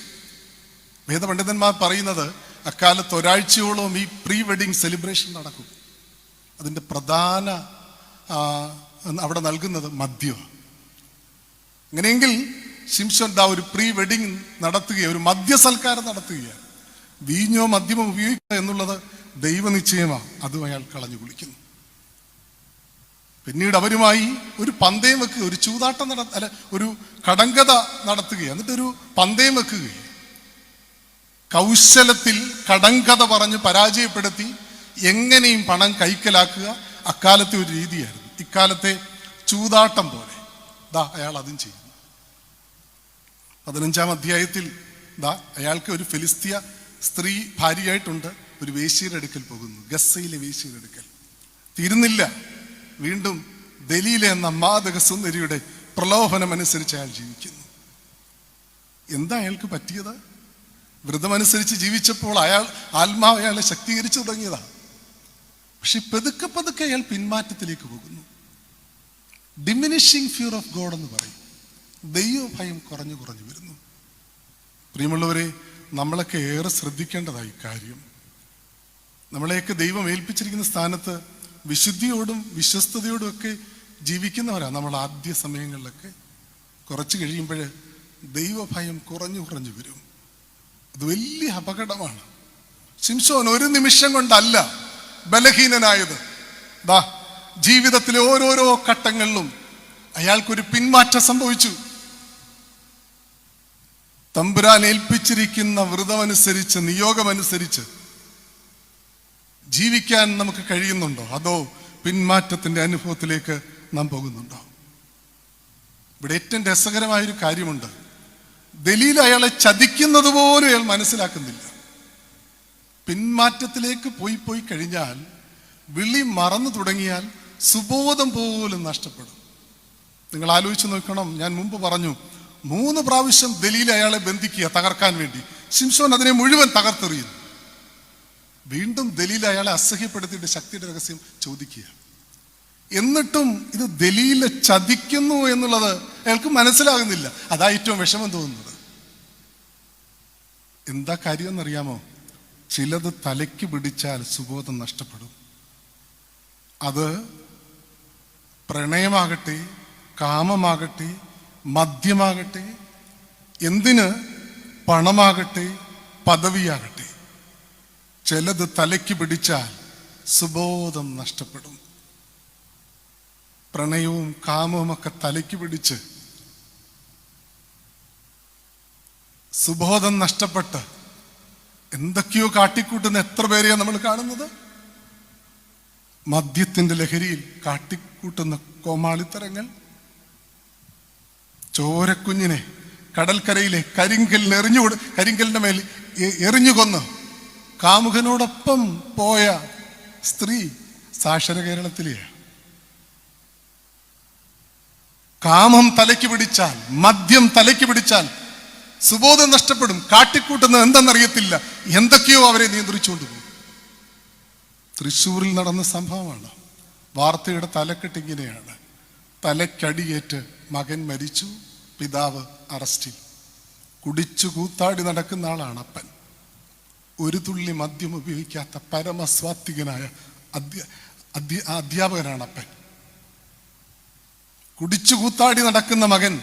വേദപണ്ഡിതന്മാർ പറയുന്നത് അക്കാലത്ത് ഒരാഴ്ചയോളം ഈ പ്രീ വെഡിങ് സെലിബ്രേഷൻ നടക്കും. അതിൻ്റെ പ്രധാന അവിടെ നൽകുന്നത് മദ്യമാണ്. അങ്ങനെയെങ്കിൽ ശിംശോൻ ഒരു പ്രീ വെഡിങ് നടത്തുകയാണ്, ഒരു മദ്യസൽക്കാരം നടത്തുകയാണ്. വീഞ്ഞോ മദ്യമോ ഉപയോഗിക്കുക എന്നുള്ളത് ദൈവനിശ്ചയമാണ്. അതും അയാൾ കളഞ്ഞു കുളിക്കുന്നു. പിന്നീട് അവരുമായി ഒരു പന്തയം വെക്കുക, ഒരു ചൂതാട്ടം ഒരു കടങ്കഥ നടത്തുകയാണ്. എന്നിട്ടൊരു പന്തയം വെക്കുകയാണ്. കൗശലത്തിൽ കടങ്കഥ പറഞ്ഞ് പരാജയപ്പെടുത്തി എങ്ങനെയും പണം കൈക്കലാക്കുക അക്കാലത്തെ ഒരു രീതിയായിരുന്നു. ഇക്കാലത്തെ ചൂതാട്ടം പോലെ അയാൾ അതും ചെയ്യുന്നു. 15-ാം അധ്യായത്തിൽ അയാൾക്ക് ഒരു ഫിലിസ്തീയ സ്ത്രീ ഭാര്യയായിട്ടുണ്ട്. ഒരു വേശ്യയുടെ അടുക്കൽ പോകുന്നു, ഗസ്സയിലെ വേശ്യയുടെ അടുക്കൽ. തീരുന്നില്ല, വീണ്ടും ദലീല എന്ന മാദക സുന്ദരിയുടെ പ്രലോഭനം അനുസരിച്ച് അയാൾ ജീവിക്കുന്നു. എന്താ അയാൾക്ക് പറ്റിയത്? വ്രതമനുസരിച്ച് ജീവിച്ചപ്പോൾ ആത്മാവ് അയാളെ ശക്തീകരിച്ചു തുടങ്ങിയതാണ്. പക്ഷെ പതുക്കെ പതുക്കെ അയാൾ പിന്മാറ്റത്തിലേക്ക് പോകുന്നു. ഡിമിനിഷിങ് ഫിയർ ഓഫ് ഗോഡ് എന്ന് പറയും. ദൈവഭയം കുറഞ്ഞു വരുന്നു. പ്രിയമുള്ളവരെ, നമ്മളൊക്കെ ഏറെ ശ്രദ്ധിക്കേണ്ടതായി കാര്യം, നമ്മളെയൊക്കെ ദൈവം ഏൽപ്പിച്ചിരിക്കുന്ന സ്ഥാനത്ത് വിശുദ്ധിയോടും വിശ്വസ്തയോടും ഒക്കെ ജീവിക്കുന്നവരാണ് നമ്മൾ. ആദ്യ സമയങ്ങളിലൊക്കെ കുറച്ച് കഴിയുമ്പോൾ ദൈവഭയം കുറഞ്ഞു വരും. അത് വലിയ അപകടമാണ്. ശിംശോൻ ഒരു നിമിഷം കൊണ്ടല്ല ബലഹീനനായത്. ജീവിതത്തിലെ ഓരോരോ ഘട്ടങ്ങളിലും അയാൾക്കൊരു പിന്മാറ്റം സംഭവിച്ചു. തമ്പുരാൻ ഏൽപ്പിച്ചിരിക്കുന്ന വ്രതമനുസരിച്ച്, നിയോഗമനുസരിച്ച് ജീവിക്കാൻ നമുക്ക് കഴിയുന്നുണ്ടോ? അതോ പിന്മാറ്റത്തിന്റെ അനുഭവത്തിലേക്ക് നാം പോകുന്നുണ്ടോ? ഇവിടെ ഏറ്റവും രസകരമായൊരു കാര്യമുണ്ട്. ദലീല അയാളെ ചതിക്കുന്നത് പോലും അയാൾ മനസ്സിലാക്കുന്നില്ല. പിന്മാറ്റത്തിലേക്ക് പോയി കഴിഞ്ഞാൽ, വിളി മറന്നു തുടങ്ങിയാൽ സുബോധം പോലും നഷ്ടപ്പെടും. നിങ്ങൾ ആലോചിച്ച് നോക്കണം. ഞാൻ മുമ്പ് പറഞ്ഞു, 3 പ്രാവശ്യം ദലീല അയാളെ ബന്ധിക്കുക തകർക്കാൻ വേണ്ടി. ശിംശോൻ അതിനെ മുഴുവൻ തകർത്തെറിയുന്നു. വീണ്ടും ദലീല അയാളെ അസഹ്യപ്പെടുത്തിയിട്ട് ശക്തിയുടെ രഹസ്യം ചോദിക്കുക. എന്നിട്ടും ഇത് ദലീല ചതിക്കുന്നു എന്നുള്ളത് അയാൾക്ക് മനസ്സിലാകുന്നില്ല. അതാ ഏറ്റവും വിഷമം തോന്നുന്നത്. എന്താ കാര്യം എന്നറിയാമോ? ചിലത് തലയ്ക്ക് പിടിച്ചാൽ സുബോധം നഷ്ടപ്പെടും. അത് പ്രണയമാകട്ടെ, കാമമാകട്ടെ, മദ്യമാകട്ടെ, എന്തിന്, പണമാകട്ടെ, പദവിയാകട്ടെ, ചിലത് തലയ്ക്ക് പിടിച്ചാൽ സുബോധം നഷ്ടപ്പെടും. പ്രണയവും കാമവും ഒക്കെ തലയ്ക്ക് പിടിച്ച് സുബോധം നഷ്ടപ്പെട്ട് എന്തൊക്കെയോ കാട്ടിക്കൂട്ടുന്ന എത്ര പേരെയാണ് നമ്മൾ കാണുന്നത്. മദ്യത്തിന്റെ ലഹരിയിൽ കാട്ടിക്കൂട്ടുന്ന കോമാളിത്തരങ്ങൾ. ചോരക്കുഞ്ഞിനെ കടൽക്കരയിലെ കരിങ്കലിന്റെ മേൽ എറിഞ്ഞുകൊന്ന് കാമുകനോടൊപ്പം പോയ സ്ത്രീ സാക്ഷര കേരളത്തിലെയാണ്. കാമം തലയ്ക്ക് പിടിച്ചാൽ, മദ്യം തലയ്ക്ക് പിടിച്ചാൽ സുബോധം നഷ്ടപ്പെടും. കാട്ടിക്കൂട്ടുന്നത് എന്തെന്നറിയത്തില്ല, എന്തൊക്കെയോ അവരെ നിയന്ത്രിച്ചുകൊണ്ട് പോകും. തൃശ്ശൂരിൽ നടന്ന സംഭവമാണ്. വാർത്തയുടെ തലക്കെട്ടിങ്ങനെയാണ്: തലക്കടിയേറ്റ് മകൻ മരിച്ചു, പിതാവ് അറസ്റ്റിൽ. കുടിച്ചു കൂത്താടി നടക്കുന്ന ആളാണ് അപ്പൻ. ഒരു തുള്ളി മദ്യം ഉപയോഗിക്കാത്ത പരമസ്വാത്വികനായ അധ്യാപകനാണ് അപ്പൻ. കുടിച്ചു കൂത്താടി നടക്കുന്ന മകൻ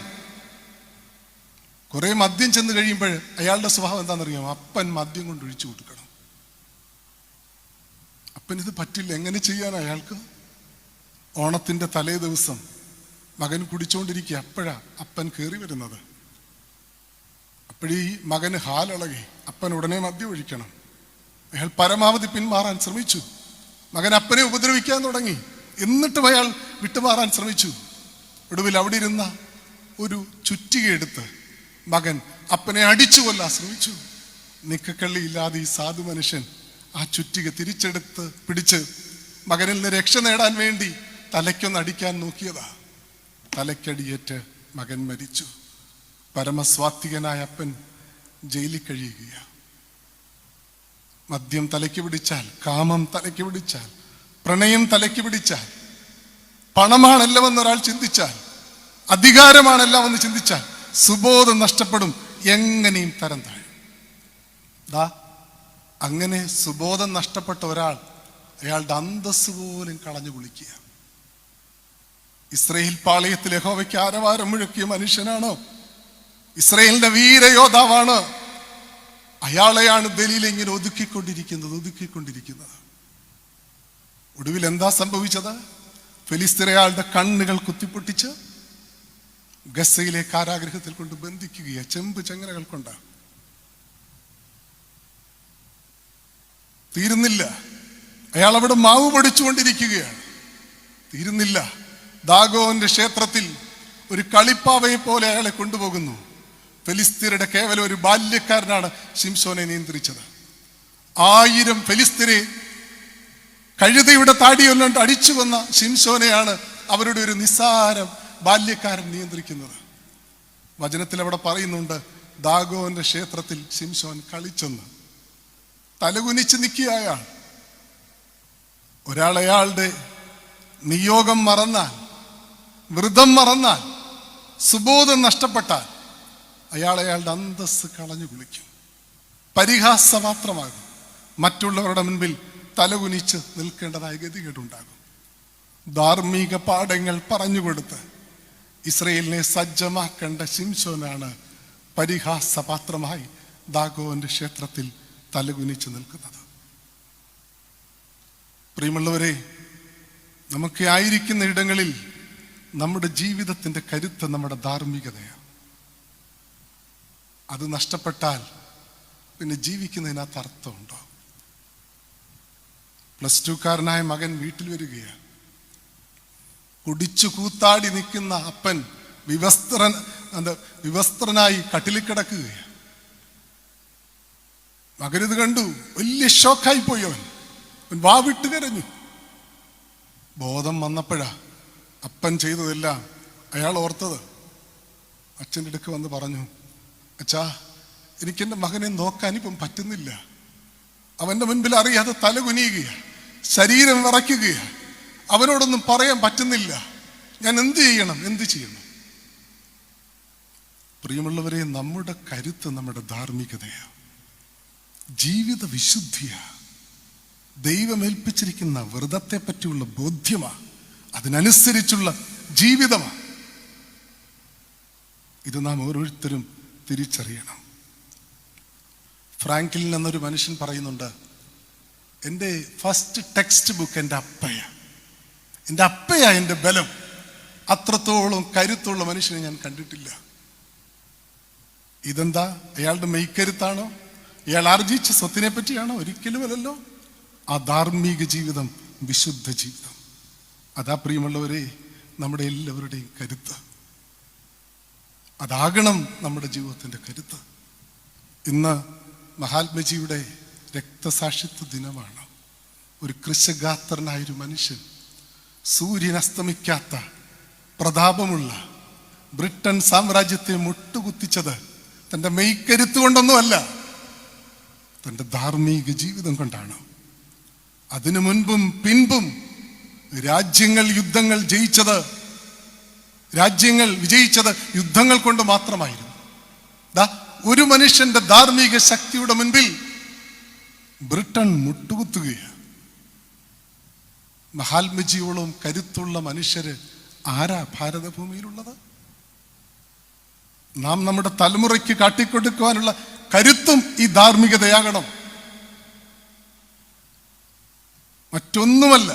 കുറെ മദ്യം ചെന്ന് കഴിയുമ്പോൾ അയാളുടെ സ്വഭാവം എന്താണെന്നറിയാമോ? അപ്പൻ മദ്യം കൊണ്ട് ഒഴിച്ചു കൊടുക്കണം. അപ്പൻ ഇത് പറ്റില്ല. എങ്ങനെ ചെയ്യാൻ അയാൾക്ക്? ഓണത്തിന്റെ തലേ ദിവസം മകൻ കുടിച്ചുകൊണ്ടിരിക്കുക. അപ്പോഴാ അപ്പൻ കയറി വരുന്നത്. അപ്പോഴീ മകന് ഹാലിളകി. അപ്പൻ ഉടനെ മദ്യം ഒഴിക്കണം. അയാൾ പരമാവധി പിന്മാറാൻ ശ്രമിച്ചു. മകൻ അപ്പനെ ഉപദ്രവിക്കാൻ തുടങ്ങി. എന്നിട്ടും അയാൾ വിട്ടുമാറാൻ ശ്രമിച്ചു. ഒടുവിൽ അവിടെ ഇരുന്ന ഒരു ചുറ്റിക എടുത്ത് മകൻ അപ്പനെ അടിച്ചു കൊല്ലാൻ ശ്രമിച്ചു. നിക്കക്കള്ളിയില്ലാതെ ഈ സാധു മനുഷ്യൻ ആ ചുറ്റിക തിരിച്ചെടുത്ത് പിടിച്ച് മകനിൽ നിന്ന് രക്ഷ നേടാൻ വേണ്ടി തലയ്ക്കൊന്ന് അടിക്കാൻ നോക്കിയതാ. തലയ്ക്കടിയേറ്റ് മകൻ മരിച്ചു. പരമസ്വാത്വികനായ അപ്പൻ ജയിലിൽ കഴിയുകയാണ്. മദ്യം തലയ്ക്ക് പിടിച്ചാൽ, കാമം തലയ്ക്ക് പിടിച്ചാൽ, പ്രണയം തലയ്ക്ക് പിടിച്ചാൽ, പണമാണെല്ലാം എന്നൊരാൾ ചിന്തിച്ചാൽ, അധികാരമാണെല്ലാം എന്ന് ചിന്തിച്ചാൽ സുബോധം നഷ്ടപ്പെടും, എങ്ങനെയും തരം താഴും. അങ്ങനെ സുബോധം നഷ്ടപ്പെട്ട ഒരാൾ അയാളുടെ അന്തസ് പോലും കളഞ്ഞു കുളിക്കുക. ഇസ്രയേൽ പാളയത്തിൽ യഹോവയ്ക്ക് ആരവാരം മുഴക്കിയ മനുഷ്യനാണോ? ഇസ്രയേലിന്റെ വീരയോദ്ധാവാണ്. അയാളെയാണ് ബലിയിൽ ഇങ്ങനെ ഒതുക്കിക്കൊണ്ടിരിക്കുന്നത്. ഒടുവിൽ എന്താ സംഭവിച്ചത്? ഫെലിസ്ത്യർ അയാളുടെ കണ്ണുകൾ കുത്തിപ്പൊട്ടിച്ച് ഗസ്സയിലെ കാരാഗൃഹത്തിൽ കൊണ്ട് ബന്ധിക്കുകയാണ്, ചെമ്പ് ചങ്ങലകൾ കൊണ്ട്. തീരുന്നില്ല, അയാൾ അവിടെ മാവ് പൊടിച്ചുകൊണ്ടിരിക്കുകയാണ്. തീരുന്നില്ല, ദാഗോന്റെ ക്ഷേത്രത്തിൽ ഒരു കളിപ്പാവയെ പോലെ അയാളെ കൊണ്ടുപോകുന്നു. ഫെലിസ്ത്യരുടെ കേവലം ഒരു ബാല്യക്കാരനാണ് ശിംശോനെ നിയന്ത്രിച്ചത്. 1000 ഫെലിസ്ത്യരെ കഴുതയുടെ താടിയൊന്നുകൊണ്ട് അടിച്ചു കൊന്ന ശിംശോനെയാണ് അവരുടെ ഒരു നിസ്സാര ബാല്യക്കാരൻ നിയന്ത്രിക്കുന്നത്. വചനത്തിൽ അവിടെ പറയുന്നുണ്ട്, ദാഗോന്റെ ക്ഷേത്രത്തിൽ ശിംശോൻ കളിച്ചെന്ന്. തലകുനിച്ച് നിൽക്കുക അയാൾ. ഒരാൾ അയാളുടെ നിയോഗം മറന്നാൽ, വ്രതം മറന്നാൽ, സുബോധം നഷ്ടപ്പെട്ടാൽ അയാളുടെ അന്തസ് കളഞ്ഞു കുളിക്കും, പരിഹാസമാത്രമാകും. മറ്റുള്ളവരുടെ മുൻപിൽ തലകുനിച്ച് നിൽക്കേണ്ടതായ ഗതികേടുണ്ടാകും. ധാർമ്മിക പാഠങ്ങൾ പറഞ്ഞുകൊടുത്ത് ഇസ്രയേലിനെ സജ്ജമാക്കേണ്ട ശിംശോനാണ് പരിഹാസപാത്രമായി ദാഗോന്റെ ക്ഷേത്രത്തിൽ തലകുനിച്ച് നിൽക്കുന്നത്. പ്രിയമുള്ളവരെ, നമുക്ക് ആയിരിക്കുന്ന ഇടങ്ങളിൽ നമ്മുടെ ജീവിതത്തിന്റെ കരുത്ത് നമ്മുടെ ധാർമ്മികതയാണ്. അത് നഷ്ടപ്പെട്ടാൽ പിന്നെ ജീവിക്കുന്നതിനകത്ത് അർത്ഥമുണ്ടോ? +2 മകൻ വീട്ടിൽ വരികയാണ്. കുടിച്ചു കൂത്താടി നിൽക്കുന്ന അപ്പൻ വിവസ്ത്രനായി കട്ടിലിൽ കിടക്കുകയാണ്. മകനിത് കണ്ടു, വലിയ ഷോക്കായി പോയി. അവൻ വാവിട്ട് കരഞ്ഞു. ബോധം വന്നപ്പോഴാ അപ്പൻ ചെയ്തതെല്ലാം അയാൾ ഓർത്തത്. അച്ഛൻ്റെ അടുക്ക് വന്ന് പറഞ്ഞു, അച്ഛാ, എനിക്കെൻ്റെ മകനെ നോക്കാനിപ്പം പറ്റുന്നില്ല. അവൻ്റെ മുൻപിൽ അറിയാതെ തല കുനിയുകയാണ്, ശരീരം വിറയ്ക്കുകയാണ്, അവനോടൊന്നും പറയാൻ പറ്റുന്നില്ല. ഞാൻ എന്ത് ചെയ്യണം? പ്രിയമുള്ളവരെ, നമ്മുടെ കരുത്ത് നമ്മുടെ ധാർമ്മികതയാണ്, ജീവിത വിശുദ്ധിയാണ്, ദൈവമേൽപ്പിച്ചിരിക്കുന്ന വ്രതത്തെ പറ്റിയുള്ള ബോധ്യമാണ്, അതിനനുസരിച്ചുള്ള ജീവിതമാണ്. ഇത് നാം ഓരോരുത്തരും തിരിച്ചറിയണം. ഫ്രാങ്ക്ലിൻ എന്നൊരു മനുഷ്യൻ പറയുന്നുണ്ട്, എൻ്റെ ഫസ്റ്റ് ടെക്സ്റ്റ് ബുക്ക് എൻ്റെ അപ്പയാ എൻ്റെ ബലം. അത്രത്തോളം കരുത്തുള്ള മനുഷ്യനെ ഞാൻ കണ്ടിട്ടില്ല. ഇതെന്താ? അയാളുടെ മെയ്ക്കരുത്താണോ? അയാൾ ആർജിച്ച സ്വത്തിനെ പറ്റിയാണോ? ഒരിക്കലുമല്ലല്ലോ. ആ ധാർമ്മിക ജീവിതം, വിശുദ്ധ ജീവിതം, അതാ പ്രിയമുള്ളവരെ നമ്മുടെ എല്ലാവരുടെയും കരുത്ത്. അതാകണം നമ്മുടെ ജീവിതത്തിന്റെ കരുത്ത്. ഇന്ന് മഹാത്മജിയുടെ രക്തസാക്ഷിത്വ ദിനമാണ്. ഒരു കൃശഗാത്രനായൊരു മനുഷ്യൻ, സൂര്യൻ അസ്തമിക്കാത്ത പ്രതാപമുള്ള ബ്രിട്ടൻ സാമ്രാജ്യത്തെ മുട്ടുകുത്തിച്ചത് തൻ്റെ മെയ്ക്കരുത്ത് കൊണ്ടൊന്നുമല്ല, തൻ്റെ ധാർമ്മിക ജീവിതം കൊണ്ടാണ്. അതിനു മുൻപും പിൻപും രാജ്യങ്ങൾ വിജയിച്ചത് യുദ്ധങ്ങൾ കൊണ്ട് മാത്രമായിരുന്നു. ഒരു മനുഷ്യന്റെ ധാർമ്മിക ശക്തിയുടെ മുൻപിൽ ബ്രിട്ടൻ മുട്ടുകുത്തുകയാണ്. മഹാത്മജിയോളം കരുത്തുള്ള മനുഷ്യര് ആരാ ഭാരതഭൂമിയിലുള്ളത്? നാം നമ്മുടെ തലമുറയ്ക്ക് കാട്ടിക്കൊടുക്കുവാനുള്ള കരുത്തും ഈ ധാർമ്മികതയാകണം, മറ്റൊന്നുമല്ല.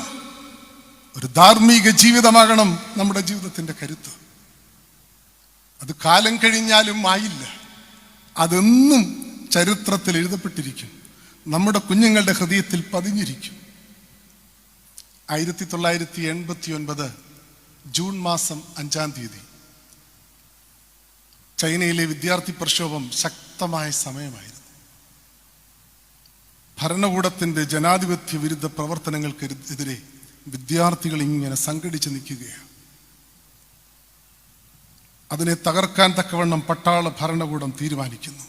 ഒരു ധാർമ്മിക ജീവിതമാകണം നമ്മുടെ ജീവിതത്തിന്റെ കരുത്ത്. അത് കാലം കഴിഞ്ഞാലും ആയില്ല, അതെന്നും ചരിത്രത്തിൽ എഴുതപ്പെട്ടിരിക്കും, നമ്മുടെ കുഞ്ഞുങ്ങളുടെ ഹൃദയത്തിൽ പതിഞ്ഞിരിക്കും. 1989 ജൂൺ മാസം 5-ാം തീയതി ചൈനയിലെ വിദ്യാർത്ഥി പ്രക്ഷോഭം ശക്തമായ സമയമായിരുന്നു. ഭരണകൂടത്തിന്റെ ജനാധിപത്യ വിരുദ്ധ പ്രവർത്തനങ്ങൾക്കെതിരെ വിദ്യാർത്ഥികൾ ഇങ്ങനെ സംഘടിച്ച് നിൽക്കുകയാണ്. അതിനെ തകർക്കാൻ തക്കവണ്ണം പട്ടാള ഭരണകൂടം തീരുമാനിക്കുന്നു.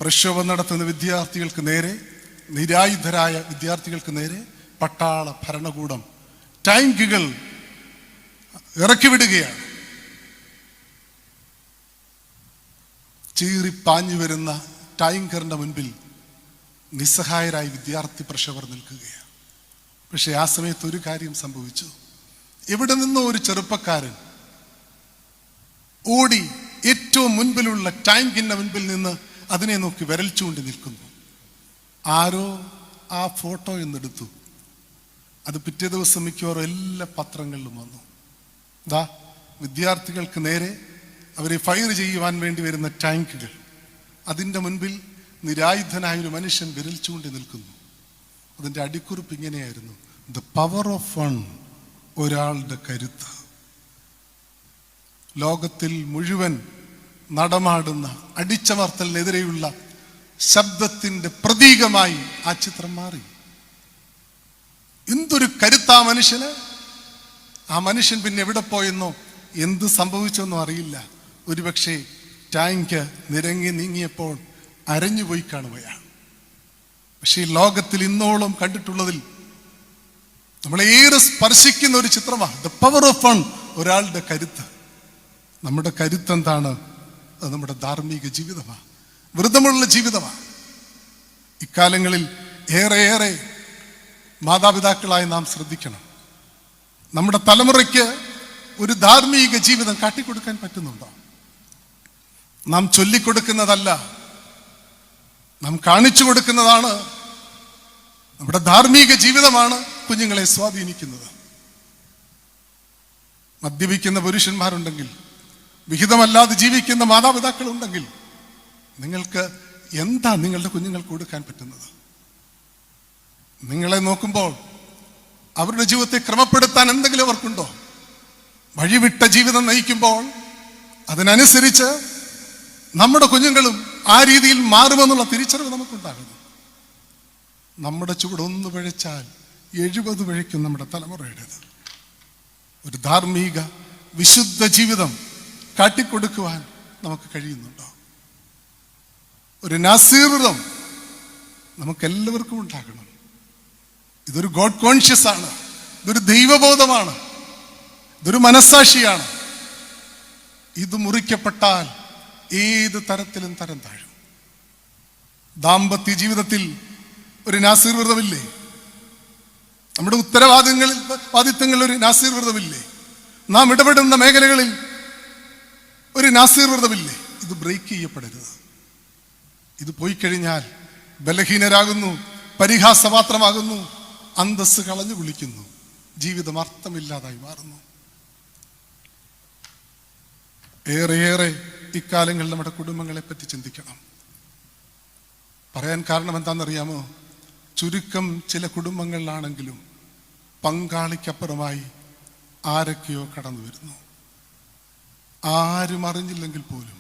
പ്രക്ഷോഭം നടത്തുന്ന വിദ്യാർത്ഥികൾക്ക് നേരെ, നിരായുധരായ വിദ്യാർത്ഥികൾക്ക് നേരെ പട്ടാള ഭരണകൂടം ടാങ്കുകൾ ഇറക്കിവിടുകയാണ്. ചീറിപ്പാഞ്ഞു വരുന്ന ടാങ്കറിന്റെ മുൻപിൽ നിസ്സഹായരായി വിദ്യാർത്ഥി പ്രക്ഷോഭർ നിൽക്കുകയാണ്. പക്ഷെ ആ സമയത്ത് ഒരു കാര്യം സംഭവിച്ചു. എവിടെ നിന്നോ ഒരു ചെറുപ്പക്കാരൻ ഓടി ഏറ്റവും മുൻപിലുള്ള ടാങ്കിന്റെ മുൻപിൽ നിന്ന് അതിനെ നോക്കി വിരൽ ചൂണ്ടി നിൽക്കുന്നു. ആരോ ആ ഫോട്ടോ എന്നെടുത്തു. അത് പിറ്റേ ദിവസം മിക്കവാറും എല്ലാ പത്രങ്ങളിലും വന്നു. വിദ്യാർത്ഥികൾക്ക് നേരെ അവരെ ഫയർ ചെയ്യുവാൻ വേണ്ടി വരുന്ന ടാങ്കുകൾ, അതിൻ്റെ മുൻപിൽ നിരായുധനായൊരു മനുഷ്യൻ വിരൽ ചൂണ്ടി നിൽക്കുന്നു. അതിൻ്റെ അടിക്കുറിപ്പ് ഇങ്ങനെയായിരുന്നു: ദ പവർ ഓഫ് വൺ, ഒരാളുടെ കരുത്ത്. ലോകത്തിൽ മുഴുവൻ നടമാടുന്ന അടിച്ചമർത്തലിനെതിരെയുള്ള ശബ്ദത്തിന്റെ പ്രതീകമായി ആ ചിത്രം മാറി. എന്തൊരു കരുത്താ മനുഷ്യന്! ആ മനുഷ്യൻ പിന്നെ എവിടെ പോയെന്നോ എന്ത് സംഭവിച്ചെന്നോ അറിയില്ല. ഒരുപക്ഷെ ടാങ്ക് നിരങ്ങി നീങ്ങിയപ്പോൾ അരഞ്ഞുപോയി കാണുകയാണ്. പക്ഷേ ഈ ലോകത്തിൽ ഇന്നോളം കണ്ടിട്ടുള്ളതിൽ നമ്മളേറെ സ്പർശിക്കുന്ന ഒരു ചിത്രമാണ് ദ പവർ ഓഫ് വൺ, ഒരാളുടെ കരുത്ത്. നമ്മുടെ കരുത്ത് എന്താണ്? അത് നമ്മുടെ ധാർമ്മിക ജീവിതമാണ്, വ്രതമുള്ള ജീവിതമാണ്. ഇക്കാലങ്ങളിൽ ഏറെ മാതാപിതാക്കളായി നാം ശ്രദ്ധിക്കണം. നമ്മുടെ തലമുറയ്ക്ക് ഒരു ധാർമ്മിക ജീവിതം കാട്ടിക്കൊടുക്കാൻ പറ്റുന്നുണ്ടോ? നാം ചൊല്ലിക്കൊടുക്കുന്നതല്ല, നാം കാണിച്ചു കൊടുക്കുന്നതാണ്. നമ്മുടെ ധാർമ്മിക ജീവിതമാണ് കുഞ്ഞുങ്ങളെ സ്വാധീനിക്കുന്നത്. മദ്യപിക്കുന്ന പുരുഷന്മാരുണ്ടെങ്കിൽ, വിഹിതമല്ലാതെ ജീവിക്കുന്ന മാതാപിതാക്കളുണ്ടെങ്കിൽ, നിങ്ങൾക്ക് എന്താ നിങ്ങളുടെ കുഞ്ഞുങ്ങൾക്ക് കൊടുക്കാൻ പറ്റുന്നത്? നിങ്ങളെ നോക്കുമ്പോൾ അവരുടെ ജീവിതത്തെ ക്രമപ്പെടുത്താൻ എന്തെങ്കിലും അവർക്കുണ്ടോ? വഴിവിട്ട ജീവിതം നയിക്കുമ്പോൾ അതിനനുസരിച്ച് നമ്മുടെ കുഞ്ഞുങ്ങളും ആ രീതിയിൽ മാറുമെന്നുള്ള തിരിച്ചറിവ് നമുക്കുണ്ടാകുന്നു. നമ്മുടെ ചുവടൊന്ന് പിഴച്ചാൽ 70 പിഴയ്ക്കും നമ്മുടെ തലമുറയുടേത്. ഒരു ധാർമ്മിക വിശുദ്ധ ജീവിതം കാട്ടിക്കൊടുക്കുവാൻ നമുക്ക് കഴിയുന്നുണ്ടോ? ഒരു നാസീർവ്രതം നമുക്കെല്ലാവർക്കും ഉണ്ടാകണം. ഇതൊരു ഗോഡ് കോൺഷ്യസ് ആണ്, ഇതൊരു ദൈവബോധമാണ്, ഇതൊരു മനസ്സാക്ഷിയാണ്. ഇത് മുറിക്കപ്പെട്ടാൽ ഏത് തരത്തിലും തരം താഴും. ദാമ്പത്യ ജീവിതത്തിൽ ഒരു നാസീർവ്രതമില്ലേ? നമ്മുടെ ഉത്തരവാദിത്തങ്ങളിൽ ഒരു നാസീർവ്രതമില്ലേ? നാം ഇടപെടുന്ന മേഖലകളിൽ ഒരു നാസീർവ്രതമില്ലേ? ഇത് ബ്രേക്ക് ചെയ്യപ്പെടരുത്. ഇത് പോയി കഴിഞ്ഞാൽ ബലഹീനരാകുന്നു, പരിഹാസപാത്രമാകുന്നു, അന്തസ്സ് കളഞ്ഞു വിളിക്കുന്നു, ജീവിതം അർത്ഥമില്ലാതായി മാറുന്നു. ഏറെ ഇക്കാലങ്ങളിൽ നമ്മുടെ കുടുംബങ്ങളെ പറ്റി ചിന്തിക്കണം. പറയാൻ കാരണം എന്താണെന്നറിയാമോ? ചുരുക്കം ചില കുടുംബങ്ങളിലാണെങ്കിലും പങ്കാളിക്കപ്പുറമായി ആരൊക്കെയോ കടന്നു വരുന്നു. ആരും അറിഞ്ഞില്ലെങ്കിൽ പോലും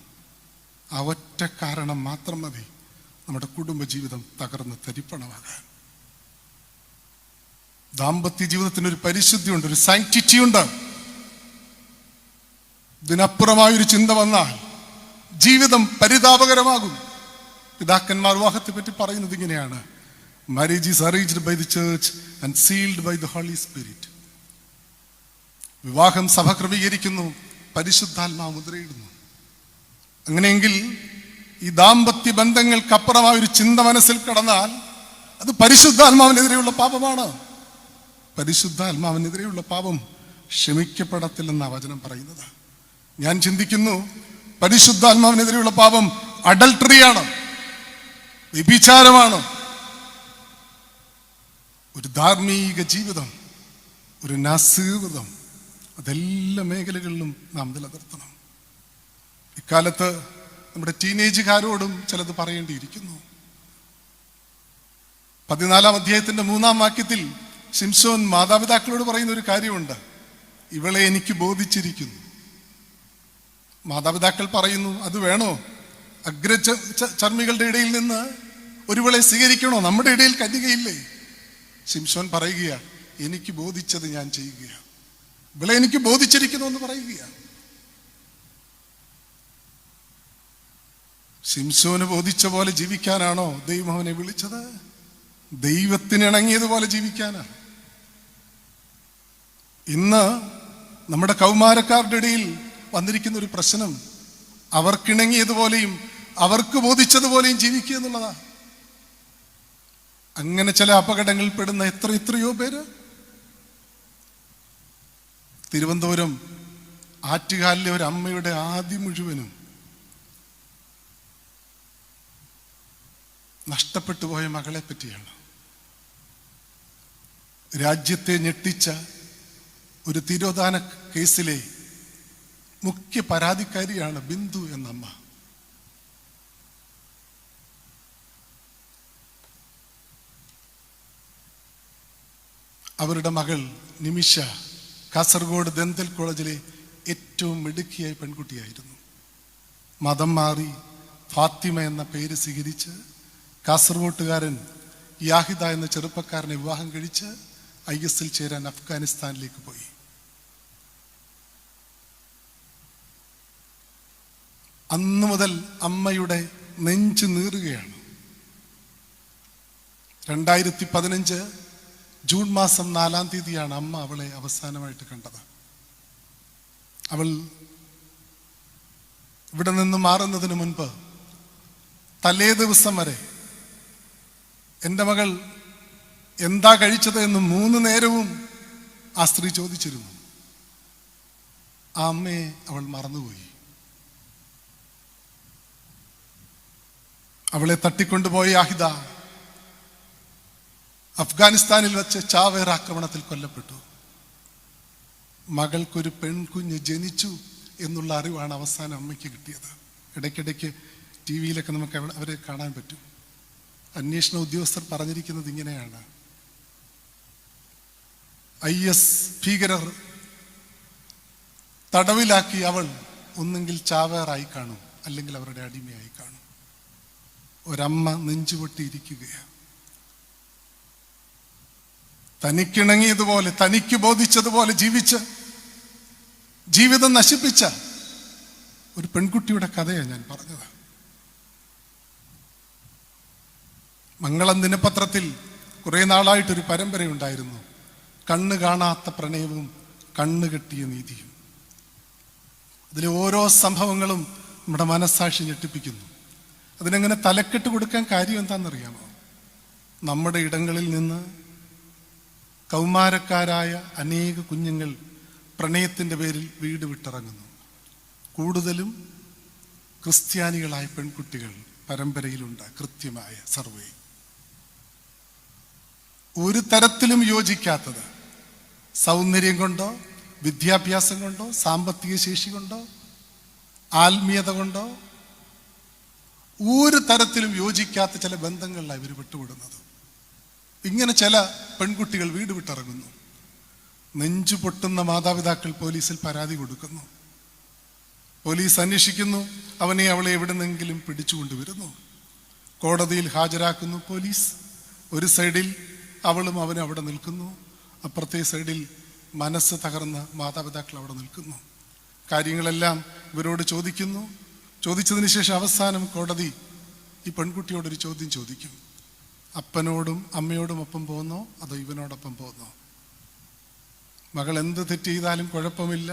ആ ഒറ്റ കാരണം മാത്രം മതി നമ്മുടെ കുടുംബജീവിതം തകർന്ന് തരിപ്പണമാകാൻ. ദാമ്പത്യ ജീവിതത്തിനൊരു പരിശുദ്ധിയുണ്ട്, ഒരു സാങ്ക്ടിറ്റി ഉണ്ട്. ഇതിനപ്പുറമായൊരു ചിന്ത വന്നാൽ ജീവിതം പരിതാപകരമാകും. പിതാക്കന്മാർ വിവാഹത്തെ പറ്റി പറയുന്നത് ഇങ്ങനെയാണ്: marriage is arranged by the church and sealed by the holy spirit. വിവാഹം സഭ ക്രമീകരിക്കുന്നു, പരിശുദ്ധാത്മാവ് മുദ്രയിടുന്നു. അങ്ങനെയെങ്കിൽ ഈ ദാമ്പത്യ ബന്ധങ്ങൾക്കപ്പുറമായൊരു ചിന്ത മനസ്സിൽ കടന്നാൽ അത് പരിശുദ്ധാത്മാവിനെതിരെയുള്ള പാപമാണ്. പരിശുദ്ധാത്മാവിനെതിരെയുള്ള പാപം ക്ഷമിക്കപ്പെടത്തില്ലെന്നാണ് വചനം പറയുന്നത്. ഞാൻ ചിന്തിക്കുന്നു, പരിശുദ്ധാത്മാവിനെതിരെയുള്ള പാപം അഡൾട്ടറിയാണ്, വ്യഭിചാരമാണ്. ഒരു ധാർമ്മിക ജീവിതം, ഒരു നാസീർവ്രതം, അതെല്ലാ മേഖലകളിലും നാം നിലനിർത്തണം. ഇക്കാലത്ത് നമ്മുടെ ടീനേജുകാരോടും ചിലത് പറയേണ്ടിയിരിക്കുന്നു. 14-ാം അധ്യായത്തിന്റെ 3-ാം വാക്യത്തിൽ ശിംശോൻ മാതാപിതാക്കളോട് പറയുന്ന ഒരു കാര്യമുണ്ട്: ഇവളെ എനിക്ക് ബോധിച്ചിരിക്കുന്നു. മാതാപിതാക്കൾ പറയുന്നു, അത് വേണോ? ചർമ്മികളുടെ ഇടയിൽ നിന്ന് ഒരുവളെ സ്വീകരിക്കണോ? നമ്മുടെ ഇടയിൽ കന്യകയില്ലേ? ശിംശോൻ പറയുക, എനിക്ക് ബോധിച്ചത് ഞാൻ ചെയ്യുക. ഇവളെ എനിക്ക് ബോധിച്ചിരിക്കുന്നു എന്ന് പറയുക. ശിംശോന് ബോധിച്ച പോലെ ജീവിക്കാനാണോ ദൈവം അവനെ വിളിച്ചത്? ദൈവത്തിന് ഇണങ്ങിയതുപോലെ ജീവിക്കാനാണ്. ഇന്ന് നമ്മുടെ കൗമാരക്കാരുടെ ഇടയിൽ വന്നിരിക്കുന്ന ഒരു പ്രശ്നം അവർക്കിണങ്ങിയതുപോലെയും അവർക്ക് ബോധിച്ചതുപോലെയും ജീവിക്കുക എന്നുള്ളതാണ്. അങ്ങനെ ചില അപകടങ്ങളിൽ പെടുന്ന എത്രയോ പേര്. തിരുവനന്തപുരം ആറ്റുകാലിലെ ഒരു അമ്മയുടെ ആദ്യം മുഴുവനും നഷ്ടപ്പെട്ടു പോയ മകളെ പറ്റിയാണ്. രാജ്യത്തെ ഞെട്ടിച്ച ഒരു തിരോധാന കേസിലെ മുഖ്യ പരാതിക്കാരിയാണ് ബിന്ദു എന്നമ്മ. അവരുടെ മകൾ നിമിഷ കാസർഗോഡ് ദന്തൽ കോളേജിലെ ഏറ്റവും മിടുക്കിയായ പെൺകുട്ടിയായിരുന്നു. മതം മാറി ഫാത്തിമ എന്ന പേര് സ്വീകരിച്ച് കാസർഗോട്ടുകാരൻ യാഹിദ എന്ന ചെറുപ്പക്കാരനെ വിവാഹം കഴിച്ച് IS-ൽ ചേരാൻ അഫ്ഗാനിസ്ഥാനിലേക്ക് പോയി. അന്നു മുതൽ അമ്മയുടെ നെഞ്ച് നീറുകയാണ്. 2015 ജൂൺ മാസം 4-ാം തീയതിയാണ് അമ്മ അവളെ അവസാനമായിട്ട് കണ്ടത്. അവൾ ഇവിടെ നിന്ന് മാറുന്നതിന് മുൻപ് തലേ ദിവസം വരെ എൻ്റെ മകൾ എന്താ കഴിച്ചത് എന്ന് 3 നേരവും ആ സ്ത്രീ ചോദിച്ചിരുന്നു. ആ അമ്മയെ അവൾ മറന്നുപോയി. അവളെ തട്ടിക്കൊണ്ടുപോയ യാഹിദ അഫ്ഗാനിസ്ഥാനിൽ വെച്ച് ചാവേർ ആക്രമണത്തിൽ കൊല്ലപ്പെട്ടു. മകൾക്കൊരു പെൺകുഞ്ഞ് ജനിച്ചു എന്നുള്ള അറിവാണ് അവസാനം അമ്മയ്ക്ക് കിട്ടിയത്. ഇടയ്ക്കിടയ്ക്ക് TV യിലൊക്കെ നമുക്ക് അവരെ കാണാൻ പറ്റും. അന്വേഷണ ഉദ്യോഗസ്ഥർ പറഞ്ഞിരിക്കുന്നത് ഇങ്ങനെയാണ്: IS ഭീകരർ തടവിലാക്കി അവൾ ഒന്നെങ്കിൽ ചാവേറായി കാണും, അല്ലെങ്കിൽ അവരുടെ അടിമയായി കാണും. ഒരമ്മ നെഞ്ചുപൊട്ടിയിരിക്കുകയാണ്. തനിക്കിണങ്ങിയതുപോലെ തനിക്ക് ബോധിച്ചതുപോലെ ജീവിച്ച് ജീവിതം നശിപ്പിച്ച ഒരു പെൺകുട്ടിയുടെ കഥയാണ് ഞാൻ പറഞ്ഞത്. മംഗളം ദിനപത്രത്തിൽ കുറെ നാളായിട്ടൊരു പരമ്പരയുണ്ടായിരുന്നു, കണ്ണ് കാണാത്ത പ്രണയവും കണ്ണ് കെട്ടിയ നീതിയും. അതിലെ ഓരോ സംഭവങ്ങളും നമ്മുടെ മനസ്സാക്ഷി ഞെട്ടിപ്പിക്കുന്നു. അതിനെങ്ങനെ തലക്കെട്ട് കൊടുക്കാൻ കാര്യം എന്താണെന്നറിയാമോ? നമ്മുടെ ഇടങ്ങളിൽ നിന്ന് കൗമാരക്കാരായ അനേക കുഞ്ഞുങ്ങൾ പ്രണയത്തിൻ്റെ പേരിൽ വീട് വിട്ടിറങ്ങുന്നു. കൂടുതലും ക്രിസ്ത്യാനികളായ പെൺകുട്ടികൾ പരമ്പരയിലുണ്ട്. കൃത്യമായ സർവേ. ഒരു തരത്തിലും യോജിക്കാത്തത്, സൗന്ദര്യം കൊണ്ടോ വിദ്യാഭ്യാസം കൊണ്ടോ സാമ്പത്തിക ശേഷി കൊണ്ടോ ആത്മീയത കൊണ്ടോ ഒരു തരത്തിലും യോജിക്കാത്ത ചില ബന്ധങ്ങളിലാണ് ഇവർ വിട്ടുവിടുന്നത്. ഇങ്ങനെ ചില പെൺകുട്ടികൾ വീട് വിട്ടിറങ്ങുന്നു. നെഞ്ചു പൊട്ടുന്ന മാതാപിതാക്കൾ പോലീസിൽ പരാതി കൊടുക്കുന്നു. പോലീസ് അന്വേഷിക്കുന്നു. അവനെ അവളെ എവിടെന്നെങ്കിലും പിടിച്ചുകൊണ്ടുവരുന്നു. കോടതിയിൽ ഹാജരാക്കുന്നു പോലീസ്. ഒരു സൈഡിൽ അവളും അവനും അവിടെ നിൽക്കുന്നു, അപ്പുറത്തെ സൈഡിൽ മനസ്സ് തകർന്ന മാതാപിതാക്കൾ അവിടെ നിൽക്കുന്നു. കാര്യങ്ങളെല്ലാം ഇവരോട് ചോദിക്കുന്നു. ചോദിച്ചതിന് ശേഷം അവസാനം കോടതി ഈ പെൺകുട്ടിയോടൊരു ചോദ്യം ചോദിക്കും: അപ്പനോടും അമ്മയോടും ഒപ്പം പോകുന്നോ അതോ ഇവനോടൊപ്പം പോകുന്നോ? മകൾ എന്ത് തെറ്റ് ചെയ്താലും കുഴപ്പമില്ല,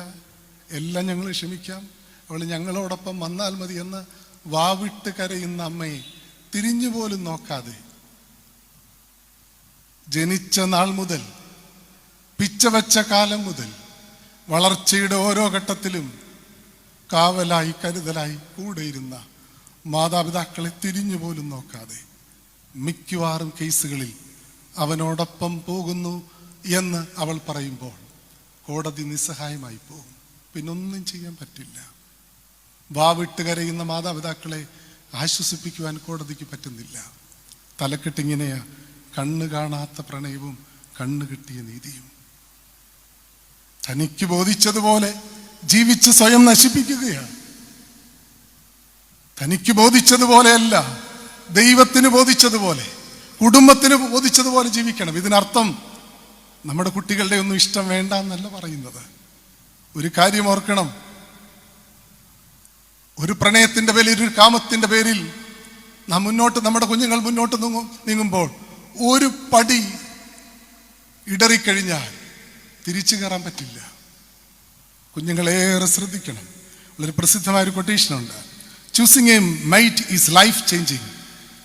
എല്ലാം ഞങ്ങൾ ക്ഷമിക്കാം, അവൾ ഞങ്ങളോടൊപ്പം വന്നാൽ മതി എന്ന് വാവിട്ട് കരയുന്ന അമ്മയെ തിരിഞ്ഞുപോലും നോക്കാതെ ജനിച്ച നാൾ മുതൽ പിച്ചവച്ച കാലം മുതൽ വളർച്ചയുടെ ഓരോ ഘട്ടത്തിലും കാവലായി കരുതലായി കൂടെയിരുന്ന മാതാപിതാക്കളെ തിരിഞ്ഞുപോലും നോക്കാതെ മിക്കവാറും കേസുകളിൽ അവനോടൊപ്പം പോകുന്നു എന്ന് അവൾ പറയുമ്പോൾ കോടതി നിസ്സഹായമായി പോകും. പിന്നൊന്നും ചെയ്യാൻ പറ്റില്ല. വാവിട്ട് കരയുന്ന മാതാപിതാക്കളെ ആശ്വസിപ്പിക്കുവാൻ കോടതിക്ക് പറ്റുന്നില്ല. തലക്കെട്ടിങ്ങനെയാ: കണ്ണ് കാണാത്ത പ്രണയവും കണ്ണ് കിട്ടിയ നീതിയും. തനിക്ക് ബോധിച്ചതുപോലെ ജീവിച്ച് സ്വയം നശിപ്പിക്കുകയാണ്. തനിക്ക് ബോധിച്ചതുപോലെയല്ല, ദൈവത്തിന് ബോധിച്ചതുപോലെ, കുടുംബത്തിന് ബോധിച്ചതുപോലെ ജീവിക്കണം. ഇതിനർത്ഥം നമ്മുടെ കുട്ടികളുടെ ഒന്നും ഇഷ്ടം വേണ്ട എന്നല്ല പറയുന്നത്. ഒരു കാര്യം ഓർക്കണം, ഒരു പ്രണയത്തിന്റെ പേരിൽ, ഒരു കാമത്തിന്റെ പേരിൽ നമ്മുടെ കുഞ്ഞുങ്ങൾ മുന്നോട്ട് നീങ്ങുമ്പോൾ ഒരു പടി ഇടറിക്കഴിഞ്ഞാൽ തിരിച്ചു കയറാൻ പറ്റില്ല. കുഞ്ഞുങ്ങളേറെ ശ്രദ്ധിക്കണം. വളരെ പ്രസിദ്ധമായ ഒരു കൊട്ടേഷനുണ്ട്: choosing a mate is life changing,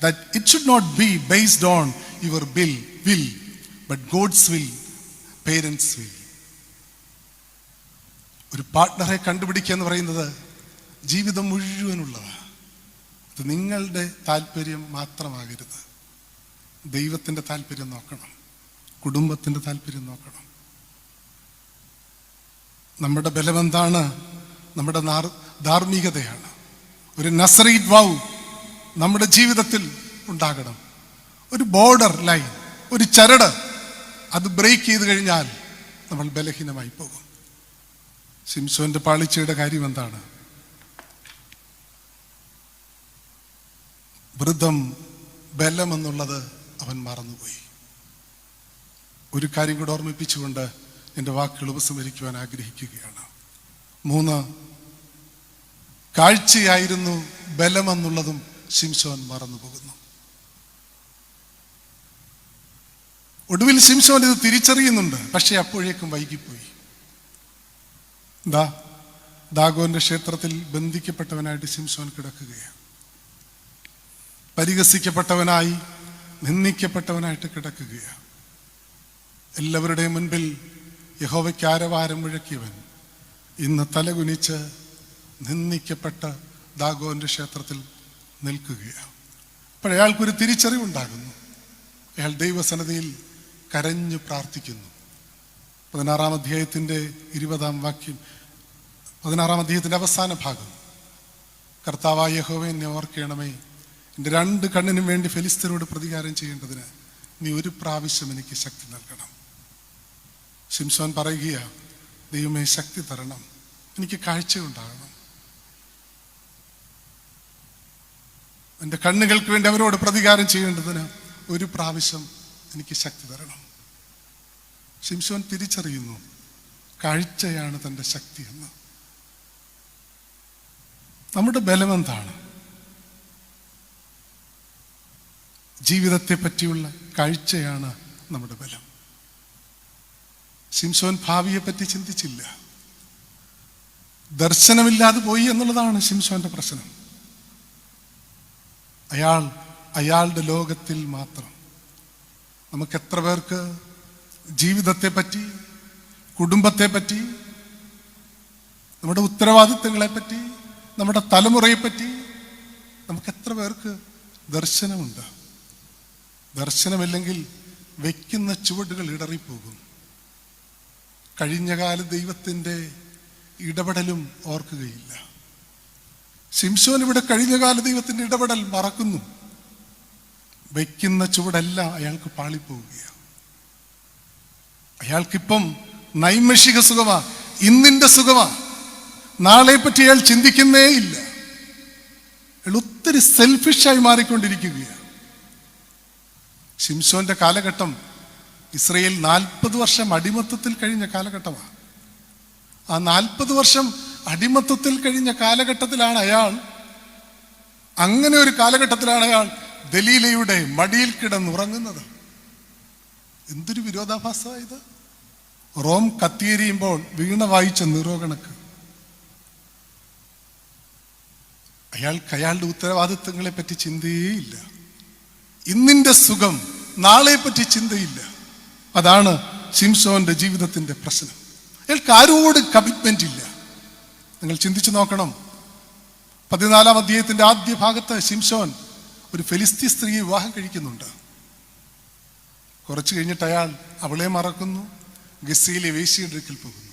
that it should not be based on your will but God's will, parents will. ഒരു പാർട്ട്ണറെ കണ്ടുപിടിക്കുക എന്ന് പറയുന്നത് ജീവിതം മുഴുവനുള്ളതാണ്. അത് നിങ്ങളുടെ താല്പര്യം മാത്രമാകരുത്. ദൈവത്തിൻ്റെ താല്പര്യം നോക്കണം, കുടുംബത്തിൻ്റെ താല്പര്യം നോക്കണം. നമ്മുടെ ബലമെന്താണ്? നമ്മുടെ ധാർമ്മികതയാണ്. ഒരു നസറീറ്റ് വൗ നമ്മുടെ ജീവിതത്തിൽ ഉണ്ടാകണം. ഒരു ബോർഡർ ലൈൻ, ഒരു ചരട്, അത് ബ്രേക്ക് ചെയ്ത് കഴിഞ്ഞാൽ നമ്മൾ ബലഹീനമായി പോകും. ശിംശോന്റെ പാളിച്ചയുടെ കാര്യം എന്താണ്? വൃദ്ധം ബലമെന്നുള്ളത് അവൻ മറന്നുപോയി. ഒരു കാര്യം കൂടെ ഓർമ്മിപ്പിച്ചുകൊണ്ട് എൻ്റെ വാക്കുകൾ ഉപസംഹരിക്കുവാൻ ആഗ്രഹിക്കുകയാണ്. 3, കാഴ്ചയായിരുന്നു ബലമെന്നുള്ളതും ശിംശോൻ മറന്നുപോകുന്നു. ഒടുവിൽ ശിംശോൻ ഇത് തിരിച്ചറിയുന്നുണ്ട്, പക്ഷെ അപ്പോഴേക്കും വൈകിപ്പോയി. ദാഗോന്റെ ക്ഷേത്രത്തിൽ ബന്ധിക്കപ്പെട്ടവനായിട്ട് ശിംശോൻ കിടക്കുകയാണ്. പരിഹസിക്കപ്പെട്ടവനായി, നിന്ദിക്കപ്പെട്ടവനായിട്ട് കിടക്കുകയാണ്. എല്ലാവരുടെയും മുൻപിൽ യഹോവയ്ക്ക് ആരവാരം മുഴക്കിയവൻ ഇന്ന് തലകുനിച്ച് നിന്ദിക്കപ്പെട്ട ദാഗോന്റെ ക്ഷേത്രത്തിൽ നിൽക്കുകയാണ്. അപ്പോഴയാൾക്കൊരു തിരിച്ചറിവുണ്ടാകുന്നു. അയാൾ ദൈവസന്നിധിയിൽ കരഞ്ഞു പ്രാർത്ഥിക്കുന്നു. 16-ാം അധ്യായത്തിൻ്റെ 20-ാം വാക്യം, 16-ാം അധ്യായത്തിൻ്റെ അവസാന ഭാഗം: കർത്താവായ യഹോവേ, എന്നെ ഓർക്കണമേ, എൻ്റെ 2 കണ്ണിനും വേണ്ടി ഫെലിസ്ത്യരോട് പ്രതികാരം ചെയ്യേണ്ടതിന് നീ ഒരു പ്രാവശ്യം എനിക്ക് ശക്തി നൽകണം. ശിംശോൻ പറയുക, ദൈവമേ ശക്തി തരണം, എനിക്ക് കാഴ്ചയുണ്ടാകണം. എൻ്റെ കണ്ണുകൾക്ക് വേണ്ടി അവരോട് പ്രതികാരം ചെയ്യേണ്ടതിന് ഒരു പ്രാവശ്യം എനിക്ക് ശക്തി തരണം. ശിംശോൻ തിരിച്ചറിയുന്നു കാഴ്ചയാണ് തൻ്റെ ശക്തി എന്ന്. നമ്മുടെ ബലമെന്താണ്? ജീവിതത്തെ പറ്റിയുള്ള കാഴ്ചയാണ് നമ്മുടെ ബലം. ശിംശോൻ ഭാവിയെ പറ്റി ചിന്തിച്ചില്ല. ദർശനമില്ലാതെ പോയി എന്നുള്ളതാണ് ശിംശോന്റെ പ്രശ്നം. അയാളുടെ ലോകത്തിൽ മാത്രം. നമുക്ക് എത്ര പേർക്ക് ജീവിതത്തെ പറ്റി, കുടുംബത്തെ പറ്റി, നമ്മുടെ ഉത്തരവാദിത്തങ്ങളെ പറ്റി, നമ്മുടെ തലമുറയെ പറ്റി നമുക്ക് എത്ര പേർക്ക് ദർശനമുണ്ട്? ദർശനമില്ലെങ്കിൽ വയ്ക്കുന്ന ചുവടുകൾ ഇടറിപ്പോകും. കഴിഞ്ഞകാല ദൈവത്തിൻ്റെ ഇടപെടലും ഓർക്കുകയില്ല. ശിംശോൻ ഇവിടെ കഴിഞ്ഞകാല ദൈവത്തിൻ്റെ ഇടപെടൽ മറക്കുന്നു. വയ്ക്കുന്ന ചുവടെല്ലാം അയാൾക്ക് പാളിപ്പോവുകയാണ്. അയാൾക്കിപ്പം നൈമിഷിക സുഖമാ, ഇന്നിൻ്റെ സുഖമാ. നാളെ പറ്റി അയാൾ ചിന്തിക്കുന്നേ ഇല്ല. അയാൾ ഒത്തിരി സെൽഫിഷായി മാറിക്കൊണ്ടിരിക്കുകയാണ്. ശിംശോന്റെ കാലഘട്ടം ഇസ്രയേൽ 40 വർഷം അടിമത്തത്തിൽ കഴിഞ്ഞ കാലഘട്ടമാണ്. ആ 40 വർഷം അടിമത്തത്തിൽ കഴിഞ്ഞ കാലഘട്ടത്തിലാണ് അയാൾ, അങ്ങനെ ഒരു കാലഘട്ടത്തിലാണ് അയാൾ ദലീലയുടെ മടിയിൽ കിടന്നുറങ്ങുന്നത്. എന്തൊരു വിരോധാഭാസമായത്! റോം കത്തിയെരിയുമ്പോൾ വീണ വായിച്ച നിറോ കണക്ക്. അയാളുടെ ഉത്തരവാദിത്തങ്ങളെ പറ്റി ചിന്തയേയില്ല. ഇന്നിന്റെ സുഖം, നാളെ പറ്റി ചിന്തയില്ല. അതാണ് ശിംശോന്റെ ജീവിതത്തിന്റെ പ്രശ്നം. അയാൾക്ക് ആരോട് കമ്മിറ്റ്മെന്റ് ഇല്ല. നിങ്ങൾ ചിന്തിച്ചു നോക്കണം. 14-ാം അധ്യായത്തിന്റെ ആദ്യ ഭാഗത്ത് ശിംശോൻ ഒരു ഫെലിസ്ത്യ സ്ത്രീയെ വിവാഹം കഴിക്കുന്നുണ്ട്. കുറച്ചു കഴിഞ്ഞിട്ട് അയാൾ അവളെ മറക്കുന്നു, ഗസ്സയിലെ വേശ്യയുടെ അടുക്കൽ പോകുന്നു.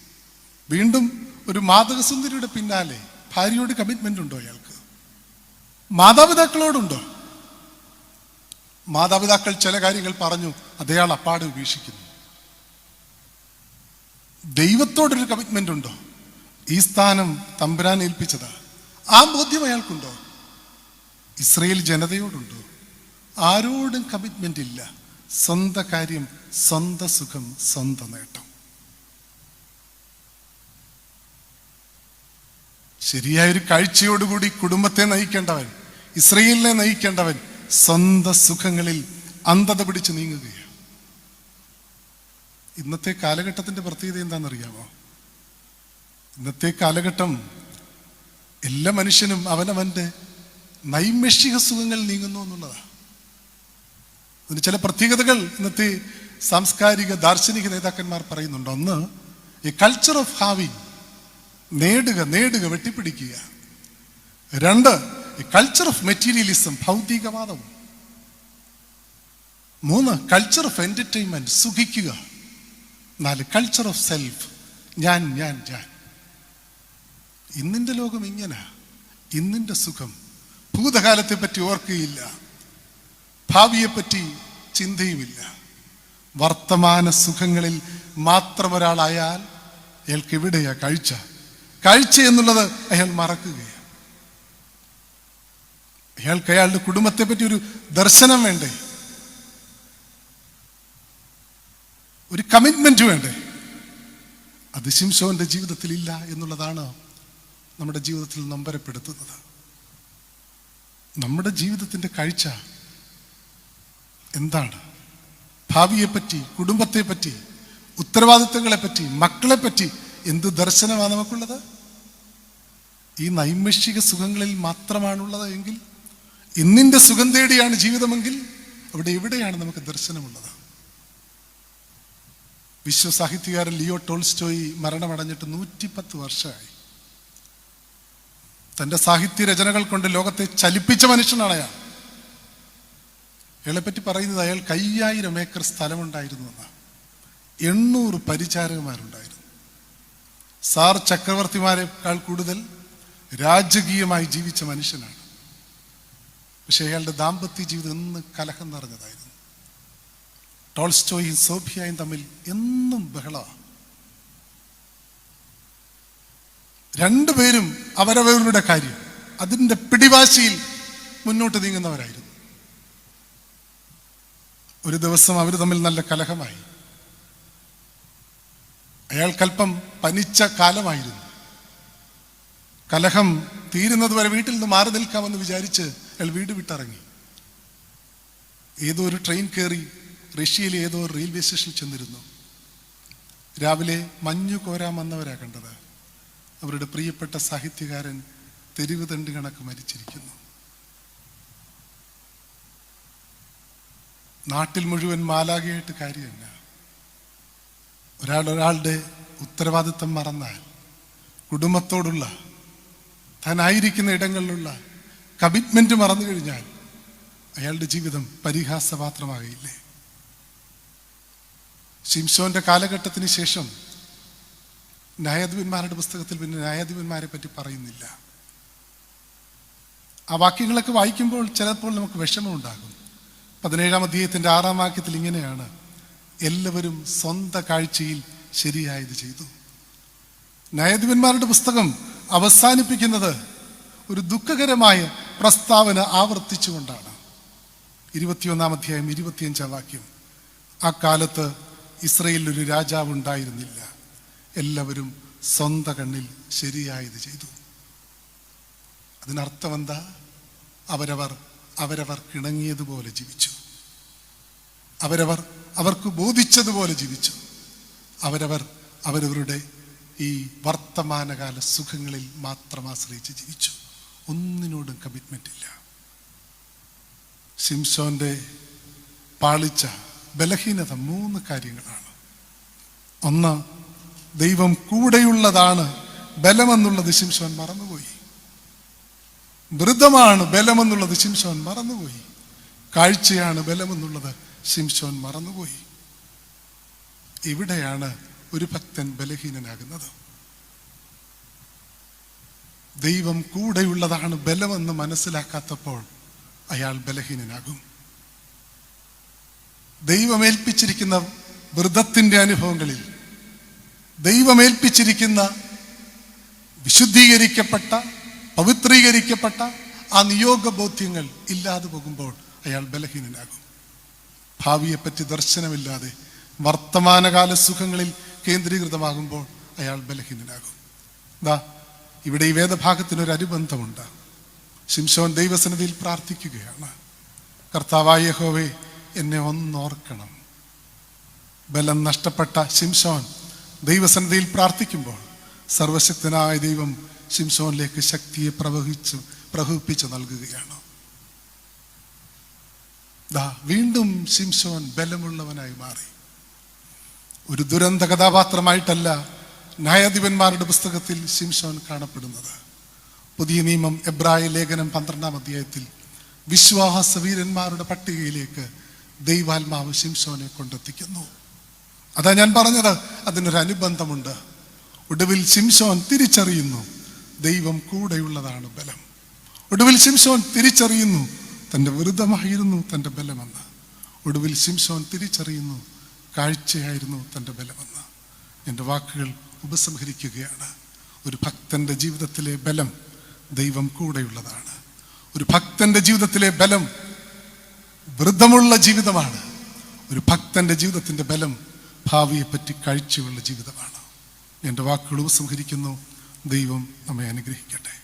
വീണ്ടും ഒരു മാതകസുന്ദരിയുടെ പിന്നാലെ. ഭാര്യയോട് കമ്മിറ്റ്മെന്റ് ഉണ്ടോ അയാൾക്ക്? മാതാപിതാക്കളോടുണ്ടോ? മാതാപിതാക്കൾ ചില കാര്യങ്ങൾ പറഞ്ഞു, അതയാൾ അപ്പാടെ ഉപേക്ഷിക്കുന്നു. ദൈവത്തോടൊരു കമ്മിറ്റ്മെന്റ് ഉണ്ടോ? ഈ സ്ഥാനം തമ്പുരാൻ ഏൽപ്പിച്ചതാ, ആ ബോധ്യം അയാൾക്കുണ്ടോ? ഇസ്രയേൽ ജനതയോടുണ്ടോ? ആരോടും കമ്മിറ്റ്മെന്റ് ഇല്ല. സ്വന്തം കാര്യം, സ്വന്തം സുഖം, സ്വന്തം നേട്ടം. ശരിയായൊരു കാഴ്ചയോടുകൂടി കുടുംബത്തെ നയിക്കേണ്ടവൻ, ഇസ്രയേലിനെ നയിക്കേണ്ടവൻ സ്വന്തം സുഖങ്ങളിൽ അന്ധത പിടിച്ച് നീങ്ങുകയാണ്. ഇന്നത്തെ കാലഘട്ടത്തിന്റെ പ്രത്യേകത എന്താണെന്നറിയാമോ? ഇന്നത്തെ കാലഘട്ടം എല്ലാ മനുഷ്യനും അവനവന്റെ നൈമിഷിക സുഖങ്ങൾ നീങ്ങുന്നു എന്നുള്ളതാണ്. അതിന് ചില പ്രത്യേകതകൾ ഇന്നത്തെ സാംസ്കാരിക ദാർശനിക നേതാക്കന്മാർ പറയുന്നുണ്ട്. ഒന്ന്, എ കൾച്ചർ ഓഫ് ഹാവിങ്, നേടുക വെട്ടിപ്പിടിക്കുക. രണ്ട്, എ കൾച്ചർ ഓഫ് മെറ്റീരിയലിസം, ഭൗതികവാദവും. മൂന്ന്, കൾച്ചർ ഓഫ് എന്റർടൈൻമെന്റ്, സുഖിക്കുക. നാല്, കൾച്ചർ ഓഫ് സെൽഫ്, ഞാൻ. ഇന്നിന്റെ ലോകം ഇങ്ങനെ. ഇന്നിന്റെ സുഖം ഭൂതകാലത്തെ പറ്റി ഓർക്കുകയില്ല, ഭാവിയെപ്പറ്റി ചിന്തയുമില്ല. വർത്തമാന സുഖങ്ങളിൽ മാത്രം ഒരാളായാൽ അയാൾക്ക് എവിടെയാ കാഴ്ച എന്നുള്ളത് അയാൾ മറക്കുകയാണ്. അയാൾക്ക് അയാളുടെ കുടുംബത്തെ പറ്റി ഒരു ദർശനം വേണ്ടേ, ഒരു കമ്മിറ്റ്മെന്റ് വേണ്ടേ? അത് ശിംശോന്റെ ജീവിതത്തിൽ ഇല്ല എന്നുള്ളതാണ് നമ്മുടെ ജീവിതത്തിൽ നൊമ്പരപ്പെടുത്തുന്നത്. നമ്മുടെ ജീവിതത്തിന്റെ കാഴ്ച എന്താണ്? ഭാവിയെപ്പറ്റി, കുടുംബത്തെപ്പറ്റി, ഉത്തരവാദിത്തങ്ങളെപ്പറ്റി, മക്കളെപ്പറ്റി എന്ത് ദർശനമാണ് നമുക്കുള്ളത്? ഈ നൈമിഷിക സുഖങ്ങളിൽ മാത്രമാണുള്ളത് എങ്കിൽ, ഇന്നിന്റെ സുഖം തേടിയാണ് ജീവിതമെങ്കിൽ, അവിടെ എവിടെയാണ് നമുക്ക് ദർശനമുള്ളത്? വിശ്വസാഹിത്യകാരൻ ലിയോ ടോൾസ്റ്റോയി മരണമടഞ്ഞിട്ട് 110 വർഷമായി. തന്റെ സാഹിത്യ രചനകൾ കൊണ്ട് ലോകത്തെ ചലിപ്പിച്ച മനുഷ്യനാണ് അയാൾ. അയാളെപ്പറ്റി പറയുന്നത് അയാൾ 5000 ഏക്കർ സ്ഥലമുണ്ടായിരുന്നു എന്നാണ്. 800 പരിചാരകന്മാരുണ്ടായിരുന്നു. സാർ ചക്രവർത്തിമാരെക്കാൾ കൂടുതൽ രാജകീയമായി ജീവിച്ച മനുഷ്യനാണ്. പക്ഷെ അയാളുടെ ദാമ്പത്യ ജീവിതം എന്ന് കലഹം നിറഞ്ഞതായിരുന്നു. ടോൾസ്റ്റോയും സോഫിയയും തമ്മിൽ എന്നും ബഹളമാണ്. രണ്ടുപേരും അവരവരുടെ കാര്യം, അതിൻ്റെ പിടിവാശിയിൽ മുന്നോട്ട് നീങ്ങുന്നവരായിരുന്നു. ഒരു ദിവസം അവർ തമ്മിൽ നല്ല കലഹമായി. അയാൾക്കല്പം പനിച്ച കാലമായിരുന്നു. കലഹം തീരുന്നത് വരെ വീട്ടിൽ നിന്ന് മാറി നിൽക്കാമെന്ന് വിചാരിച്ച് അയാൾ വീട് വിട്ടിറങ്ങി. ഏതോ ഒരു ട്രെയിൻ കയറി റഷ്യയിലെ ഏതോ റെയിൽവേ സ്റ്റേഷനിൽ ചെന്നിരുന്നു. രാവിലെ മഞ്ഞു കോരാൻ വന്നവരാ കണ്ടത്. അവരുടെ പ്രിയപ്പെട്ട സാഹിത്യകാരൻ തെരുവ് തണ്ട് കണക്ക് മരിച്ചിരിക്കുന്നു. നാട്ടിൽ മുഴുവൻ മാലാഖയായിട്ട് കാര്യമല്ല. ഒരാളുടെ ഉത്തരവാദിത്തം മറന്നാൽ, കുടുംബത്തോടുള്ള, താനായിരിക്കുന്ന ഇടങ്ങളിലുള്ള കമ്മിറ്റ്മെന്റ് മറന്നു കഴിഞ്ഞാൽ അയാളുടെ ജീവിതം പരിഹാസപാത്രമാകയില്ലേ? ശിംശോന്റെ കാലഘട്ടത്തിന് ശേഷം ന്യായാധിപന്മാരുടെ പുസ്തകത്തിൽ പിന്നെ ന്യായാധിപന്മാരെ പറ്റി പറയുന്നില്ല. ആ വാക്യങ്ങളൊക്കെ വായിക്കുമ്പോൾ ചിലപ്പോൾ നമുക്ക് വിഷമമുണ്ടാകും. 17-ാം അധ്യായത്തിന്റെ 6-ാം വാക്യത്തിൽ ഇങ്ങനെയാണ്: എല്ലാവരും സ്വന്തം കാഴ്ചയിൽ ശരിയായത് ചെയ്തു. ന്യായാധിപന്മാരുടെ പുസ്തകം അവസാനിപ്പിക്കുന്നത് ഒരു ദുഃഖകരമായ പ്രസ്താവന ആവർത്തിച്ചുകൊണ്ടാണ്. 21-ാം അധ്യായം 25-ാം വാക്യം: ആ കാലത്ത് ഇസ്രയേലിൽ ഒരു രാജാവ് ഉണ്ടായിരുന്നില്ല, എല്ലാവരും സ്വന്തം കണ്ണിൽ ശരിയായത് ചെയ്തു. അതിനർത്ഥം എന്താ? അവരവർ കിണങ്ങിയതുപോലെ ജീവിച്ചു. അവർക്ക് ബോധിച്ചതുപോലെ ജീവിച്ചു. അവരവരുടെ ഈ വർത്തമാനകാല സുഖങ്ങളിൽ മാത്രം ആശ്രയിച്ച് ജീവിച്ചു. ഒന്നിനോടും കമ്മിറ്റ്മെന്റ് ഇല്ല. ശിംശോന്റെ പാളിച്ച, ബലഹീനത 3 കാര്യങ്ങളാണ്. ഒന്ന്, ദൈവം കൂടെയുള്ളതാണ് ബലമെന്നുള്ളത് ശിംശോൻ മറന്നുപോയി. മൃതമാണ് ബലമെന്നുള്ളത് ശിംശോൻ മറന്നുപോയി. കാഴ്ചയാണ് ബലമെന്നുള്ളത് ശിംശോൻ മറന്നുപോയി. ഇവിടെയാണ് ഒരു ഭക്തൻ ബലഹീനനാകുന്നത്. ദൈവം കൂടെയുള്ളതാണ് ബലമെന്ന് മനസ്സിലാക്കാത്തപ്പോൾ അയാൾ ബലഹീനനാകും. ദൈവമേൽപ്പിച്ചിരിക്കുന്ന വ്രതത്തിന്റെ അനുഭവങ്ങളിൽ, ദൈവമേൽപ്പിച്ചിരിക്കുന്ന വിശുദ്ധീകരിക്കപ്പെട്ട, പവിത്രീകരിക്കപ്പെട്ട ആ നിയോഗബോധ്യങ്ങൾ ഇല്ലാതെ പോകുമ്പോൾ അയാൾ ബലഹീനനാകും. ഭാവിയെപ്പറ്റി ദർശനമില്ലാതെ വർത്തമാനകാല സുഖങ്ങളിൽ കേന്ദ്രീകൃതമാകുമ്പോൾ അയാൾ ബലഹീനനാകും. ഇവിടെ ഈ വേദഭാഗത്തിനൊരു അനുബന്ധമുണ്ട്. ശിംശോൻ ദൈവസന്നിധിയിൽ പ്രാർത്ഥിക്കുകയാണ്, കർത്താവായ യഹോവേ, എന്നെ ഒന്നോർക്കണം. ബലം നഷ്ടപ്പെട്ട ശിംശോൻ ദൈവസന്നിധിയിൽ പ്രാർത്ഥിക്കുമ്പോൾ സർവശക്തനായ ദൈവം ശിംശോനിലേക്ക് ശക്തിയെ പ്രവഹിപ്പിച്ച് നൽകുകയാണ്. വീണ്ടും ശിംശോൻ ബലമുള്ളവനായി മാറി. ഒരു ദുരന്ത കഥാപാത്രമായിട്ടല്ല ന്യായാധിപന്മാരുടെ പുസ്തകത്തിൽ ശിംശോൻ കാണപ്പെടുന്നത്. പുതിയ നിയമം എബ്രായ ലേഖനം 12-ാം അധ്യായത്തിൽ വിശ്വാസ വീരന്മാരുടെ പട്ടികയിലേക്ക് ദൈവാത്മാവ് ശിംശോനെ കൊണ്ടെത്തിക്കുന്നു. അതാ ഞാൻ പറഞ്ഞത്, അതിനൊരു അനുബന്ധമുണ്ട്. ഒടുവിൽ ശിംശോൻ തിരിച്ചറിയുന്നു ദൈവം കൂടെയുള്ളതാണ് ബലം. ഒടുവിൽ ശിംശോൻ തിരിച്ചറിയുന്നു തൻ്റെ വിരുദ്ധമായിരുന്നു തൻ്റെ ബലമെന്ന്. ഒടുവിൽ ശിംശോൻ തിരിച്ചറിയുന്നു കാഴ്ചയായിരുന്നു തൻ്റെ ബലമെന്ന്. എൻ്റെ വാക്കുകൾ ഉപസംഹരിക്കുകയാണ്. ഒരു ഭക്തന്റെ ജീവിതത്തിലെ ബലം ദൈവം കൂടെയുള്ളതാണ്. ഒരു ഭക്തന്റെ ജീവിതത്തിലെ ബലം വൃദ്ധമുള്ള ജീവിതമാണ്. ഒരു ഭക്തന്റെ ജീവിതത്തിന്റെ ബലം ഭാവിയെപ്പറ്റി കാഴ്ചയുള്ള ജീവിതമാണ്. എൻ്റെ വാക്കുകൾ ഉപസംഹരിക്കുന്നു. ദൈവം നമ്മെ അനുഗ്രഹിക്കട്ടെ.